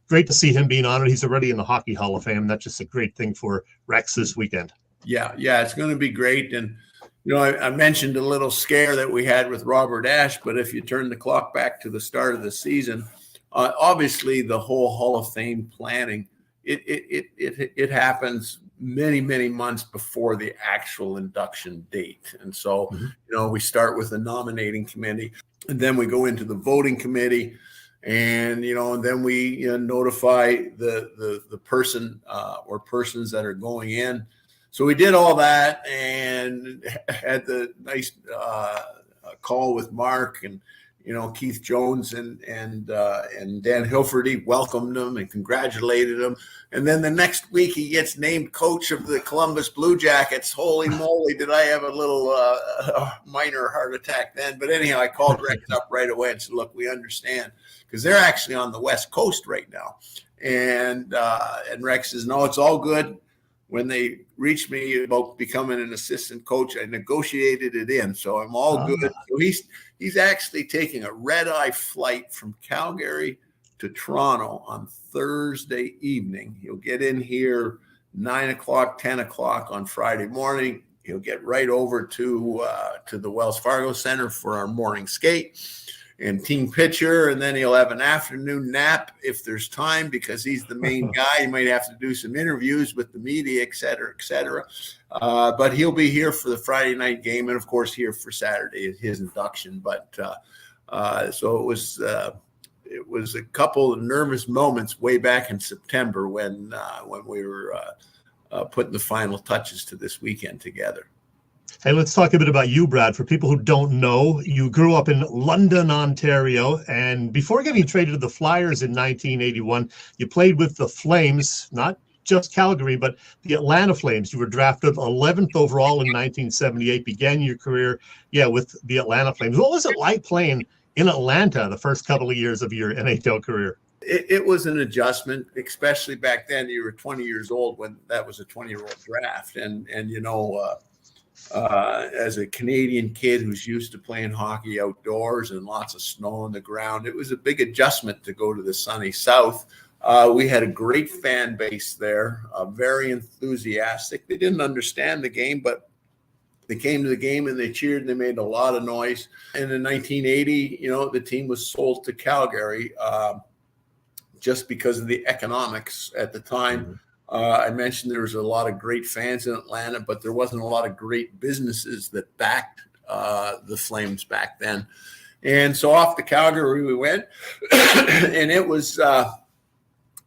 great to see him being honored. He's already in the Hockey Hall of Fame. That's just a great thing for Rex this weekend. Yeah, it's going to be great. And, I mentioned a little scare that we had with Robert Esch, but if you turn the clock back to the start of the season, obviously the whole Hall of Fame planning, it happens many, many months before the actual induction date. And so, we start with the nominating committee, and then we go into the voting committee. And, and then we notify the person or persons that are going in. So we did all that and had the nice call with Mark, and Keith Jones and Dan Hilferty welcomed him and congratulated him. And then the next week he gets named coach of the Columbus Blue Jackets. Holy moly, did I have a little minor heart attack then. But anyhow, I called Rex up right away and said, look, we understand, because they're actually on the West Coast right now. And Rex says, no, it's all good. When they reached me about becoming an assistant coach, I negotiated it in, so I'm all good. So he's actually taking a red-eye flight from Calgary to Toronto on Thursday evening. He'll get in here 9 o'clock, 10 o'clock on Friday morning. He'll get right over to the Wells Fargo Center for our morning skate and team pitcher, and then he'll have an afternoon nap if there's time, because he's the main guy. He might have to do some interviews with the media, et cetera, et cetera. But he'll be here for the Friday night game, and of course here for Saturday, his induction. But so it was a couple of nervous moments way back in September when we were putting the final touches to this weekend together. Hey, let's talk a bit about you, Brad. For people who don't know, you grew up in London, Ontario, and before getting traded to the Flyers in 1981, you played with the Flames, not just Calgary, but the Atlanta Flames. You were drafted 11th overall in 1978, began your career, with the Atlanta Flames. What was it like playing in Atlanta the first couple of years of your NHL career? It was an adjustment, especially back then. You were 20 years old when that was a 20-year-old draft, and as a Canadian kid who's used to playing hockey outdoors and lots of snow on the ground, it was a big adjustment to go to the sunny South. We had a great fan base there, very enthusiastic. They didn't understand the game, but they came to the game and they cheered and they made a lot of noise. And in 1980, the team was sold to Calgary just because of the economics at the time. Mm-hmm. I mentioned there was a lot of great fans in Atlanta, but there wasn't a lot of great businesses that backed the Flames back then. And so off to Calgary we went, and it was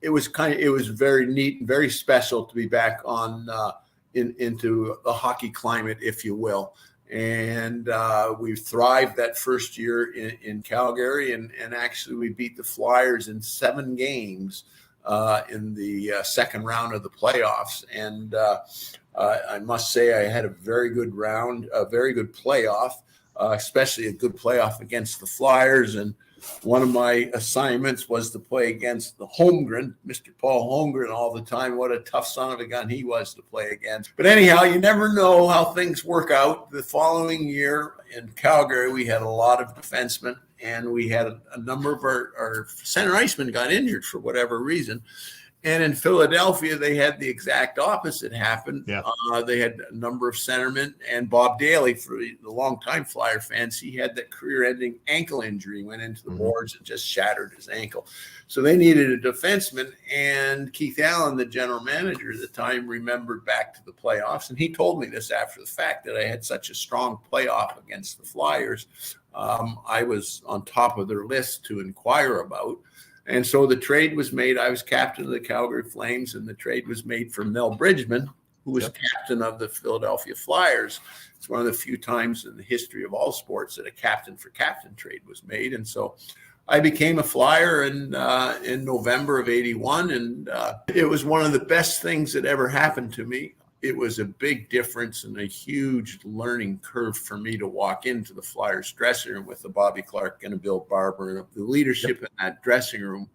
very neat and very special to be back on into the hockey climate, if you will. And we thrived that first year in Calgary, and actually we beat the Flyers in 7 games. In the second round of the playoffs. And I must say I had a very good round, a very good playoff, especially a good playoff against the Flyers. And one of my assignments was to play against the Holmgren, Mr. Paul Holmgren, all the time. What a tough son of a gun he was to play against. But anyhow, you never know how things work out. The following year in Calgary, we had a lot of defensemen. And we had a number of our center icemen got injured for whatever reason. And in Philadelphia, they had the exact opposite happen. Yeah. They had a number of centermen, and Bob Daly, for the longtime Flyer fans, he had that career-ending ankle injury, went into the boards and just shattered his ankle. So they needed a defenseman, and Keith Allen, the general manager at the time, remembered back to the playoffs, and he told me this after the fact, that I had such a strong playoff against the Flyers. I was on top of their list to inquire about. And so the trade was made. I was captain of the Calgary Flames, and the trade was made for Mel Bridgman, who was captain of the Philadelphia Flyers. It's one of the few times in the history of all sports that a captain for captain trade was made. And so I became a Flyer in November of 81, and it was one of the best things that ever happened to me. It was a big difference and a huge learning curve for me to walk into the Flyers dressing room with a Bobby Clark and a Bill Barber. And the leadership in that dressing room,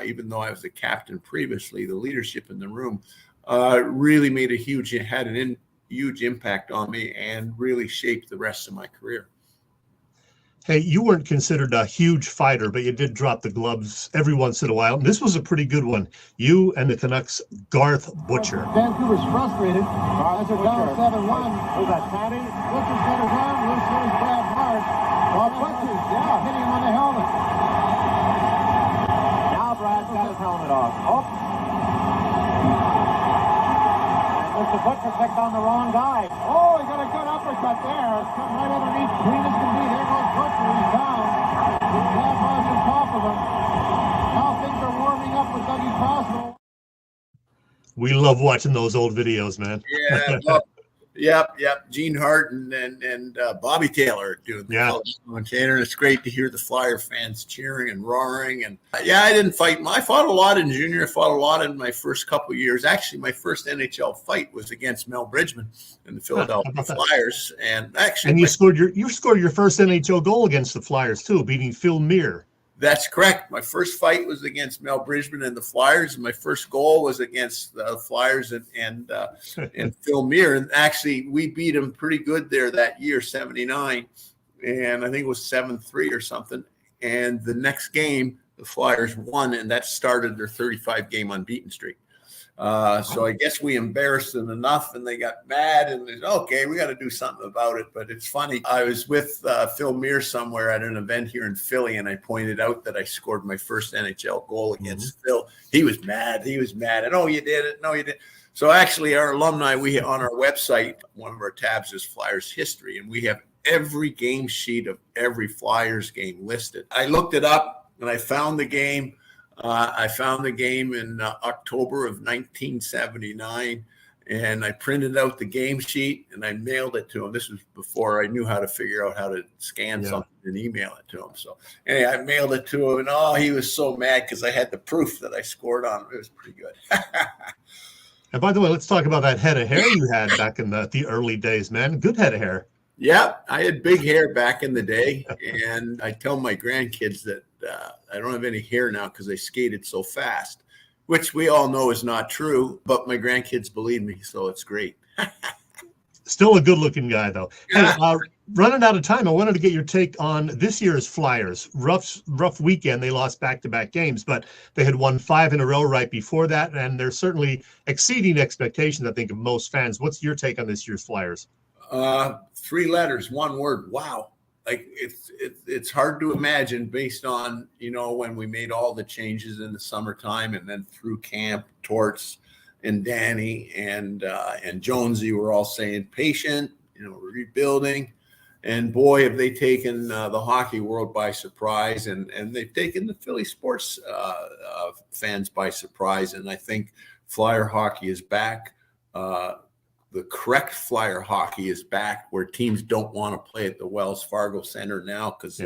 even though I was the captain previously, the leadership in the room really made a huge impact on me and really shaped the rest of my career. Hey, you weren't considered a huge fighter, but you did drop the gloves every once in a while. And this was a pretty good one. You and the Canucks' Garth Butcher. Vancouver's frustrated. As they're down 7-1. Who's that, Patty? Butcher's got his arm loose. Here's Brad Marsh. Butcher's hitting him on the helmet. Now Brad's got his helmet off. And Mr. Butcher picked on the wrong guy. Oh, he got a good uppercut there. It's come right underneath, clean as can be. There goes Butcher. He's down. Brad Marsh on top of him. Now things are warming up with Dougie Possible. We love watching those old videos, man. Yeah, Yep. Gene Hart and Bobby Taylor doing the commentator. And it's great to hear the Flyer fans cheering and roaring. And I didn't fight. I fought a lot in junior. I fought a lot in my first couple of years. Actually, my first NHL fight was against Mel Bridgman in the Philadelphia Flyers. And actually, you scored your first NHL goal against the Flyers too, beating Phil Muir. That's correct. My first fight was against Mel Bridgman and the Flyers, and my first goal was against the Flyers and Phil Muir. And actually, we beat him pretty good there that year, 79, and I think it was 7-3 or something. And the next game, the Flyers won, and that started their 35-game unbeaten streak. So I guess we embarrassed them enough, and they got mad, and they said, okay, we got to do something about it. But it's funny. I was with Phil Muir somewhere at an event here in Philly, and I pointed out that I scored my first NHL goal against Phil. He was mad. And, oh, you did it. No, you didn't. So actually, our alumni, we on our website, one of our tabs is Flyers history, and we have every game sheet of every Flyers game listed. I looked it up, and I found the game. I found the game in October of 1979, and I printed out the game sheet and I mailed it to him. This was before I knew how to figure out how to scan something and email it to him. So anyway, I mailed it to him, and he was so mad because I had the proof that I scored on him. It was pretty good. And by the way, let's talk about that head of hair you had back in the early days, man. Good head of hair. Yeah, I had big hair back in the day, and I tell my grandkids that I don't have any hair now because I skated so fast, which we all know is not true, but my grandkids believe me, so it's great. Still a good-looking guy, though. Hey, running out of time, I wanted to get your take on this year's Flyers. Rough weekend. They lost back-to-back games, but they had won 5 in a row right before that, and they're certainly exceeding expectations, I think, of most fans. What's your take on this year's Flyers? 3 letters, 1 word. Wow. Like it's hard to imagine based on, when we made all the changes in the summertime and then through camp, Torts and Danny and Jonesy were all saying patient, we're rebuilding. And boy, have they taken the hockey world by surprise, and they've taken the Philly sports fans by surprise. And I think Flyer hockey is back. The correct Flyer hockey is back, where teams don't want to play at the Wells Fargo Center now because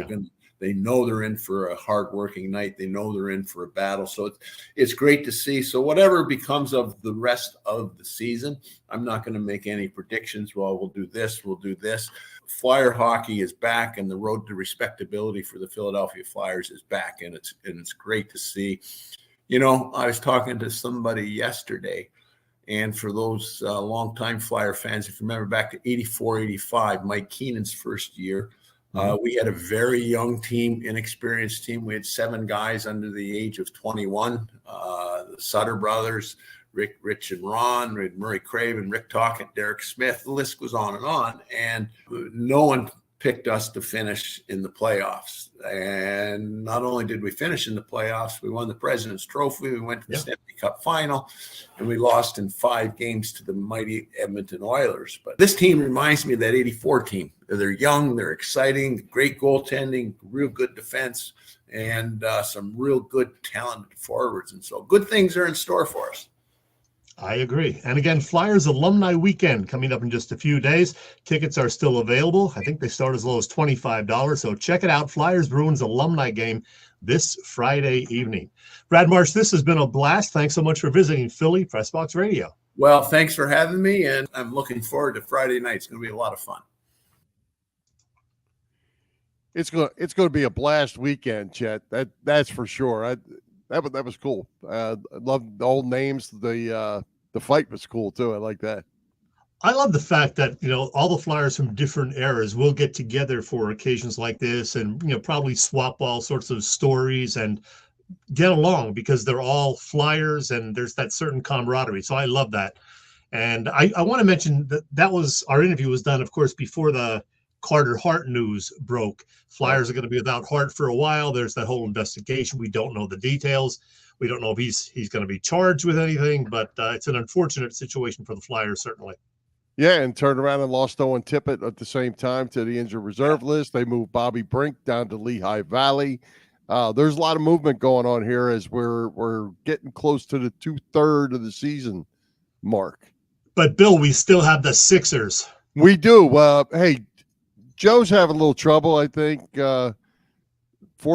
they know they're in for a hard-working night. They know they're in for a battle. So it's great to see. So whatever becomes of the rest of the season, I'm not going to make any predictions. Well, we'll do this, we'll do this. Flyer hockey is back, and the road to respectability for the Philadelphia Flyers is back, and it's great to see. I was talking to somebody yesterday. And for those longtime Flyer fans, if you remember back to 84, 85, Mike Keenan's first year, we had a very young team, inexperienced team. We had 7 guys under the age of 21, the Sutter brothers, Rich and Ron, Murray Craven, Rick Tocchet, Derek Smith. The list goes on. And no one picked us to finish in the playoffs. And not only did we finish in the playoffs, we won the President's Trophy. We went to the Stanley Cup final, and we lost in 5 games to the mighty Edmonton Oilers. But this team reminds me of that 84 team. They're young, they're exciting, great goaltending, real good defense, and some real good talented forwards. And so good things are in store for us. I agree. And again, Flyers Alumni Weekend coming up in just a few days. Tickets are still available. I think they start as low as $25. So check it out. Flyers Bruins Alumni Game this Friday evening. Brad Marsh, this has been a blast. Thanks so much for visiting Philly Press Box Radio. Well, thanks for having me, and I'm looking forward to Friday night. It's going to be a lot of fun. It's going to be a blast weekend, Chet. That's for sure. That was cool. I love the old names. The fight was cool too. I like that. I love the fact that, all the Flyers from different eras will get together for occasions like this and, probably swap all sorts of stories and get along because they're all Flyers and there's that certain camaraderie. So I love that. And I want to mention that was our interview was done, of course, before the Carter Hart news broke. Flyers are going to be without Hart for a while. There's that whole investigation. We don't know the details. We don't know if he's going to be charged with anything, but it's an unfortunate situation for the Flyers, certainly. Yeah, and turned around and lost Owen Tippett at the same time to the injured reserve list. They moved Bobby Brink down to Lehigh Valley. There's a lot of movement going on here as we're getting close to the 2/3 of the season mark. But Bill, we still have the Sixers. We do. Hey, Joe's having a little trouble, I think. 4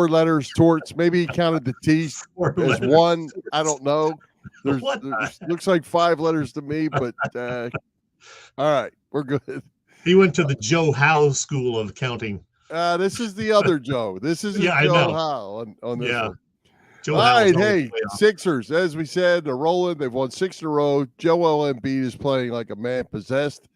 letters, torts. Maybe he counted the T's as one. I don't know. There's looks like 5 letters to me, but all right, we're good. He went to the Joe Howe School of Accounting. This is the other Joe. This is Joe Howe on this one. Joe All right, Howe's hey, Sixers, as we said, they're rolling. They've won 6 in a row. Joel Embiid is playing like a man possessed.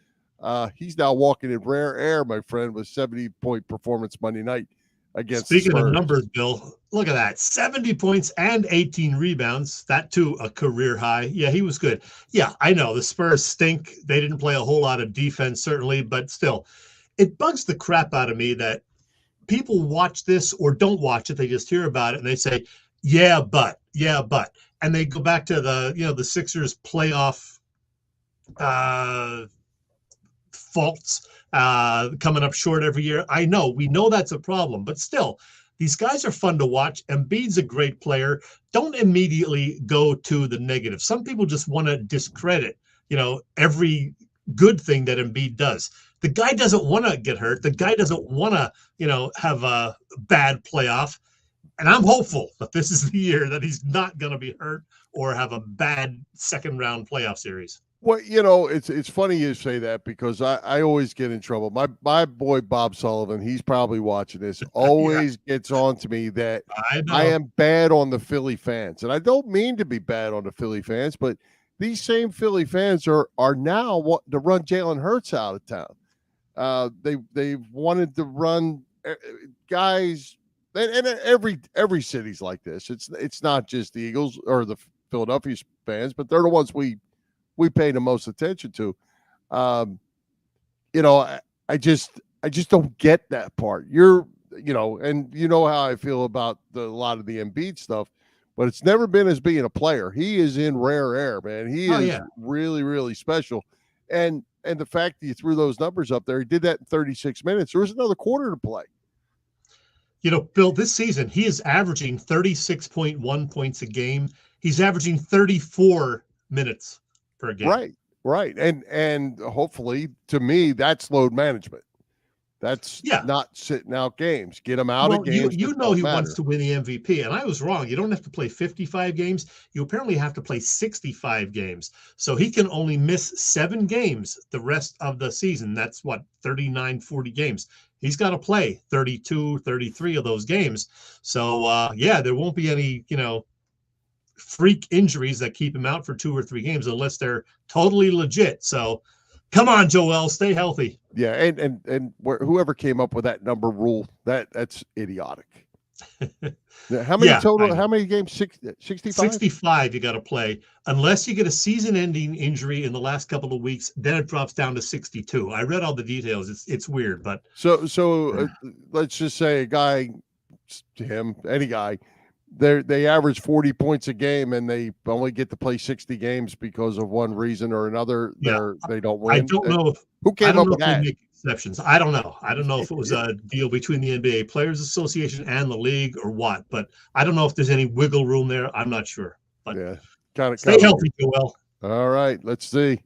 He's now walking in rare air, my friend, with 70-point performance Monday night against Speaking Spurs. of numbers, Bill, look at that. 70 points and 18 rebounds. That, too, a career high. Yeah, he was good. Yeah, I know. The Spurs stink. They didn't play a whole lot of defense, certainly, but still. It bugs the crap out of me that people watch this or don't watch it. They just hear about it, and they say, yeah, but. And they go back to the Sixers playoff faults coming up short every year. I know, we know that's a problem, but still, these guys are fun to watch. Embiid's a great player. Don't immediately go to the negative. Some people just want to discredit, every good thing that Embiid does. The guy doesn't want to get hurt. The guy doesn't want to, have a bad playoff. And I'm hopeful that this is the year that he's not going to be hurt or have a bad second round playoff series. Well, it's funny you say that because I always get in trouble. My boy Bob Sullivan, he's probably watching this, always gets on to me that I am bad on the Philly fans. And I don't mean to be bad on the Philly fans, but these same Philly fans are now wanting to run Jalen Hurts out of town. They've wanted to run guys, and every city's like this. It's not just the Eagles or the Philadelphia fans, but they're the ones we pay the most attention to. I just don't get that part. And you know how I feel about a lot of the Embiid stuff, but it's never been as being a player. He is in rare air, man. He is really, really special. And the fact that you threw those numbers up there, he did that in 36 minutes. There was another quarter to play. Bill, this season, he is averaging 36.1 points a game. He's averaging 34 minutes per game. Right. And hopefully, to me, that's load management. That's not sitting out games. Get him out of games. He wants to win the MVP. And I was wrong. You don't have to play 55 games. You apparently have to play 65 games. So he can only miss 7 games the rest of the season. That's 39, 40 games. He's got to play 32, 33 of those games. So, there won't be any, freak injuries that keep him out for 2 or 3 games unless they're totally legit. So come on, Joel, stay healthy. Yeah, and whoever came up with that number rule, that's idiotic. How many total? How many games? 65? 65 you got to play. Unless you get a season-ending injury in the last couple of weeks, then it drops down to 62. I read all the details. It's weird, but so let's just say a guy, any guy, they average 40 points a game and they only get to play 60 games because of one reason or another. They don't win. I don't know who came up with that. Make exceptions. I don't know. I don't know if it was a deal between the NBA Players Association and the league or what, but I don't know if there's any wiggle room there. I'm not sure. But stay healthy, Joel. All right, let's see.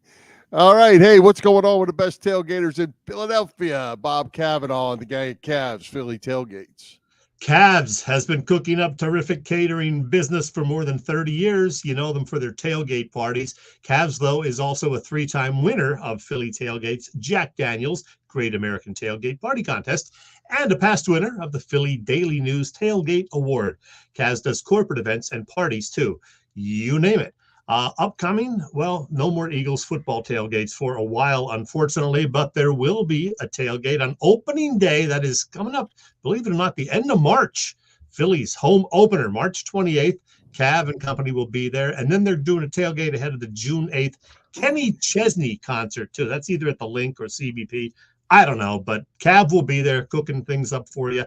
All right, hey, what's going on with the best tailgaters in Philadelphia? Bob Cavanaugh and the gang at Cavs Philly Tailgates. Cavs has been cooking up terrific catering business for more than 30 years. You know them for their tailgate parties. Cavs, though, is also a 3-time winner of Philly Tailgate's Jack Daniels Great American Tailgate Party Contest and a past winner of the Philly Daily News Tailgate Award. Cavs does corporate events and parties, too. You name it. Upcoming, no more Eagles football tailgates for a while, unfortunately, but there will be a tailgate on opening day that is coming up, believe it or not, the end of March. Philly's home opener, March 28th. Cav and company will be there. And then they're doing a tailgate ahead of the June 8th Kenny Chesney concert, too. That's either at the Link or CBP. I don't know, but Cav will be there cooking things up for you.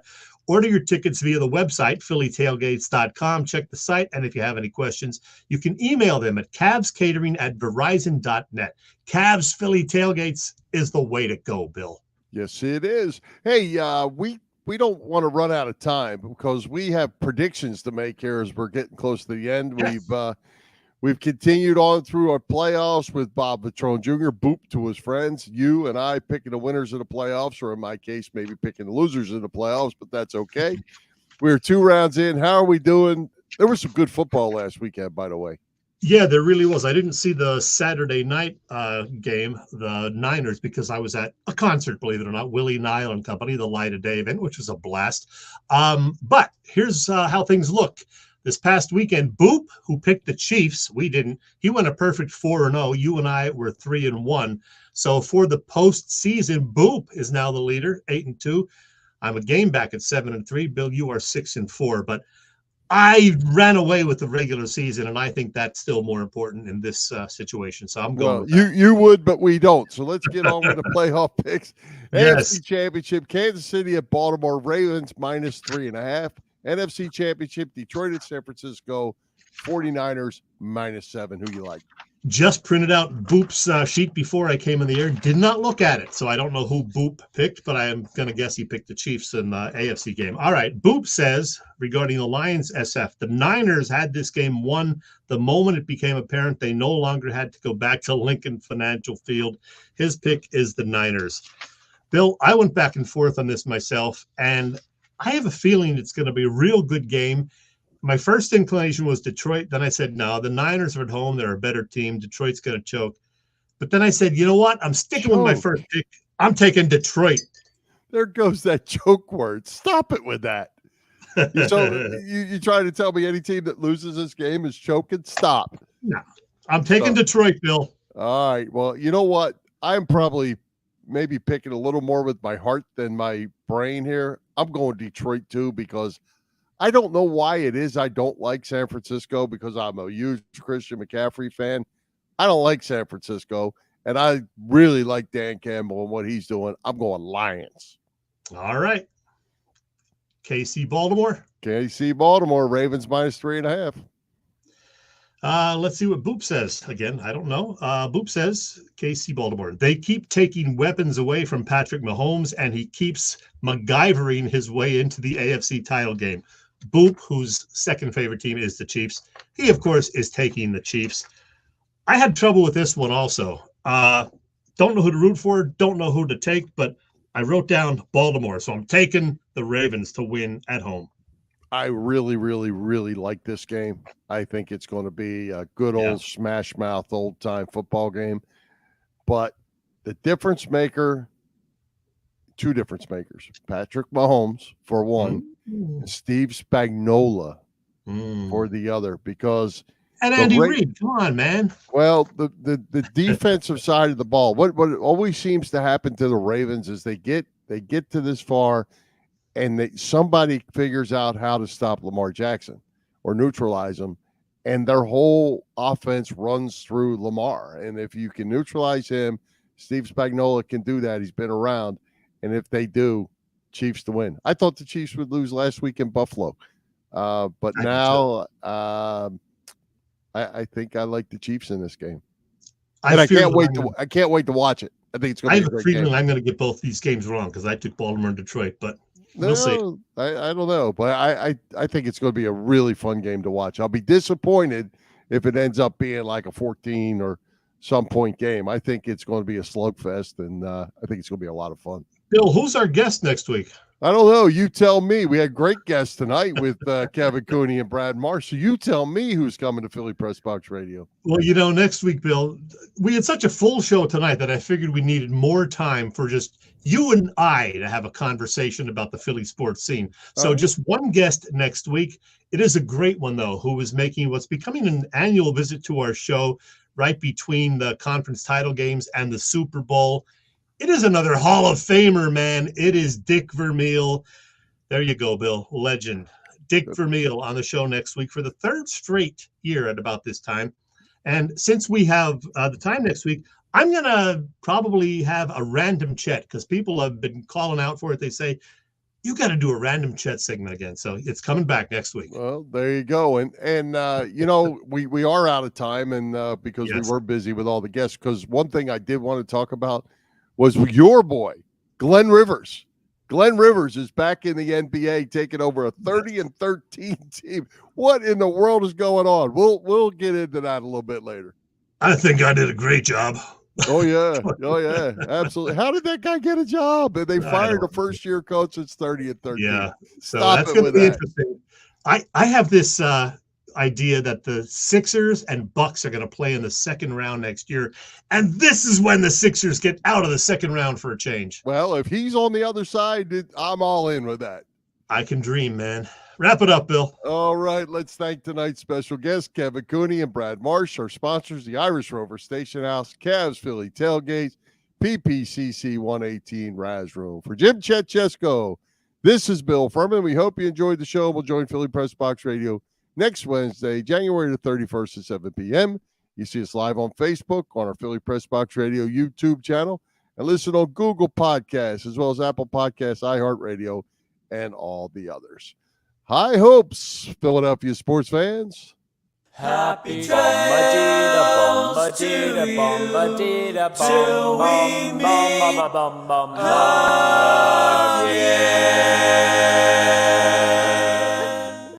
Order your tickets via the website, phillytailgates.com. Check the site, and if you have any questions, you can email them at cavscatering@verizon.net. Cavs Philly Tailgates is the way to go, Bill. Yes, it is. Hey, we don't want to run out of time because we have predictions to make here as we're getting close to the end. Yes. We've continued on through our playoffs with Bob Patrone Jr., Boop to his friends, you and I picking the winners of the playoffs, or in my case, maybe picking the losers in the playoffs, but that's okay. We're 2 rounds in. How are we doing? There was some good football last weekend, by the way. Yeah, there really was. I didn't see the Saturday night game, the Niners, because I was at a concert, believe it or not, Willie Nile and Company, the Light of Day event, which was a blast. But here's how things look. This past weekend, Boop, who picked the Chiefs, we didn't. He went a perfect 4-0. You and I were 3-1. So for the postseason, Boop is now the leader, 8-2. I'm a game back at 7-3. Bill, you are 6-4. But I ran away with the regular season, and I think that's still more important in this situation. So I'm going with that. You would, but we don't. So let's get on with the playoff picks. Yes. AFC Championship, Kansas City at Baltimore, Ravens -3.5. NFC Championship, Detroit at San Francisco, 49ers -7. Who you like? Just printed out Boop's sheet before I came in the air. Did not look at it, so I don't know who Boop picked, but I am going to guess he picked the Chiefs in the AFC game. All right, Boop says, regarding the Lions SF, the Niners had this game won the moment it became apparent they no longer had to go back to Lincoln Financial Field. His pick is the Niners. Bill, I went back and forth on this myself, and I have a feeling it's going to be a real good game. My first inclination was Detroit. Then I said, no, the Niners are at home. They're a better team. Detroit's going to choke. But then I said, you know what? I'm sticking with my first pick. I'm taking Detroit. There goes that choke word. Stop it with that. So you trying to tell me any team that loses this game is choking? Stop. No, I'm taking Detroit, Bill. All right. Well, you know what? I'm probably maybe picking a little more with my heart than my brain here. I'm going Detroit too, because I don't know why it is I don't like San Francisco, because I'm a huge Christian McCaffrey fan. I don't like San Francisco, and I really like Dan Campbell and what he's doing. I'm going Lions. All right. KC Baltimore. KC Baltimore, Ravens -3.5. Let's see what Boop says. Again, I don't know. Boop says KC Baltimore. They keep taking weapons away from Patrick Mahomes, and he keeps MacGyvering his way into the AFC title game. Boop, whose second favorite team is the Chiefs. He, of course, is taking the Chiefs. I had trouble with this one also. Don't know who to root for, don't know who to take, but I wrote down Baltimore, so I'm taking the Ravens to win at home. I really, really, really like this game. I think it's going to be a good old smash mouth, old time football game. But the difference maker, two difference makers, Patrick Mahomes for one, and Steve Spagnuolo for the other, because and Andy Reid, come on, man. Well, the defensive side of the ball, what always seems to happen to the Ravens is they get to this far, and somebody figures out how to stop Lamar Jackson or neutralize him, and their whole offense runs through Lamar. And if you can neutralize him, Steve Spagnuolo can do that. He's been around. And if they do, Chiefs to win. I thought the Chiefs would lose last week in Buffalo. But now I think I like the Chiefs in this game. I can't wait to watch it. I think it's going to be a great game. I have a feeling I'm going to get both these games wrong because I took Baltimore and Detroit, but we'll see. I don't know, but I think it's going to be a really fun game to watch. I'll be disappointed if it ends up being like a 14 or some point game. I think it's going to be a slugfest, and I think it's going to be a lot of fun. Bill, who's our guest next week? I don't know. You tell me. We had great guests tonight with KEVIN COONEY and BRAD MARSH. So you tell me who's coming to Philly Press Box Radio. Well, next week, Bill, we had such a full show tonight that I figured we needed more time for just you and I to have a conversation about the Philly sports scene. So just one guest next week. It is a great one, though, who is making what's becoming an annual visit to our show right between the conference title games and the Super Bowl. It is another Hall of Famer, man. It is Dick Vermeil. There you go, Bill. Legend. Dick Vermeil on the show next week for the third straight year at about this time. And since we have the time next week, I'm going to probably have a random chat because people have been calling out for it. They say, you got to do a random chat segment again. So it's coming back next week. Well, there you go. And we are out of time, and because we were busy with all the guests, because one thing I did want to talk about was your boy, Glenn Rivers. Glenn Rivers is back in the NBA, taking over a 30-13 team. What in the world is going on? We'll get into that a little bit later. I think I did a great job. Oh yeah, absolutely. How did that guy get a job? And they fired a first-year coach that's 30-13. Yeah, so Stop that's it going to with be that. interesting. I have this idea that the Sixers and Bucks are going to play in the second round next year, and this is when the Sixers get out of the second round for a change. Well, if he's on the other side, I'm all in with that. I can dream, man. Wrap it up, Bill. All right, let's thank tonight's special guests, Kevin Cooney and Brad Marsh, our sponsors, the Irish Rover Station House, Cavs Philly Tailgates, PPCC 118 Raz Room. For Jim Chetchesko, this is Bill Furman. We hope you enjoyed the show. We'll join Philly Press Box Radio next Wednesday, January the 31st at 7 p.m. You see us live on Facebook, on our Philly Press Box Radio YouTube channel, and listen on Google Podcasts, as well as Apple Podcasts, iHeartRadio, and all the others. High hopes, Philadelphia sports fans. Happy trails to you, till we meet again.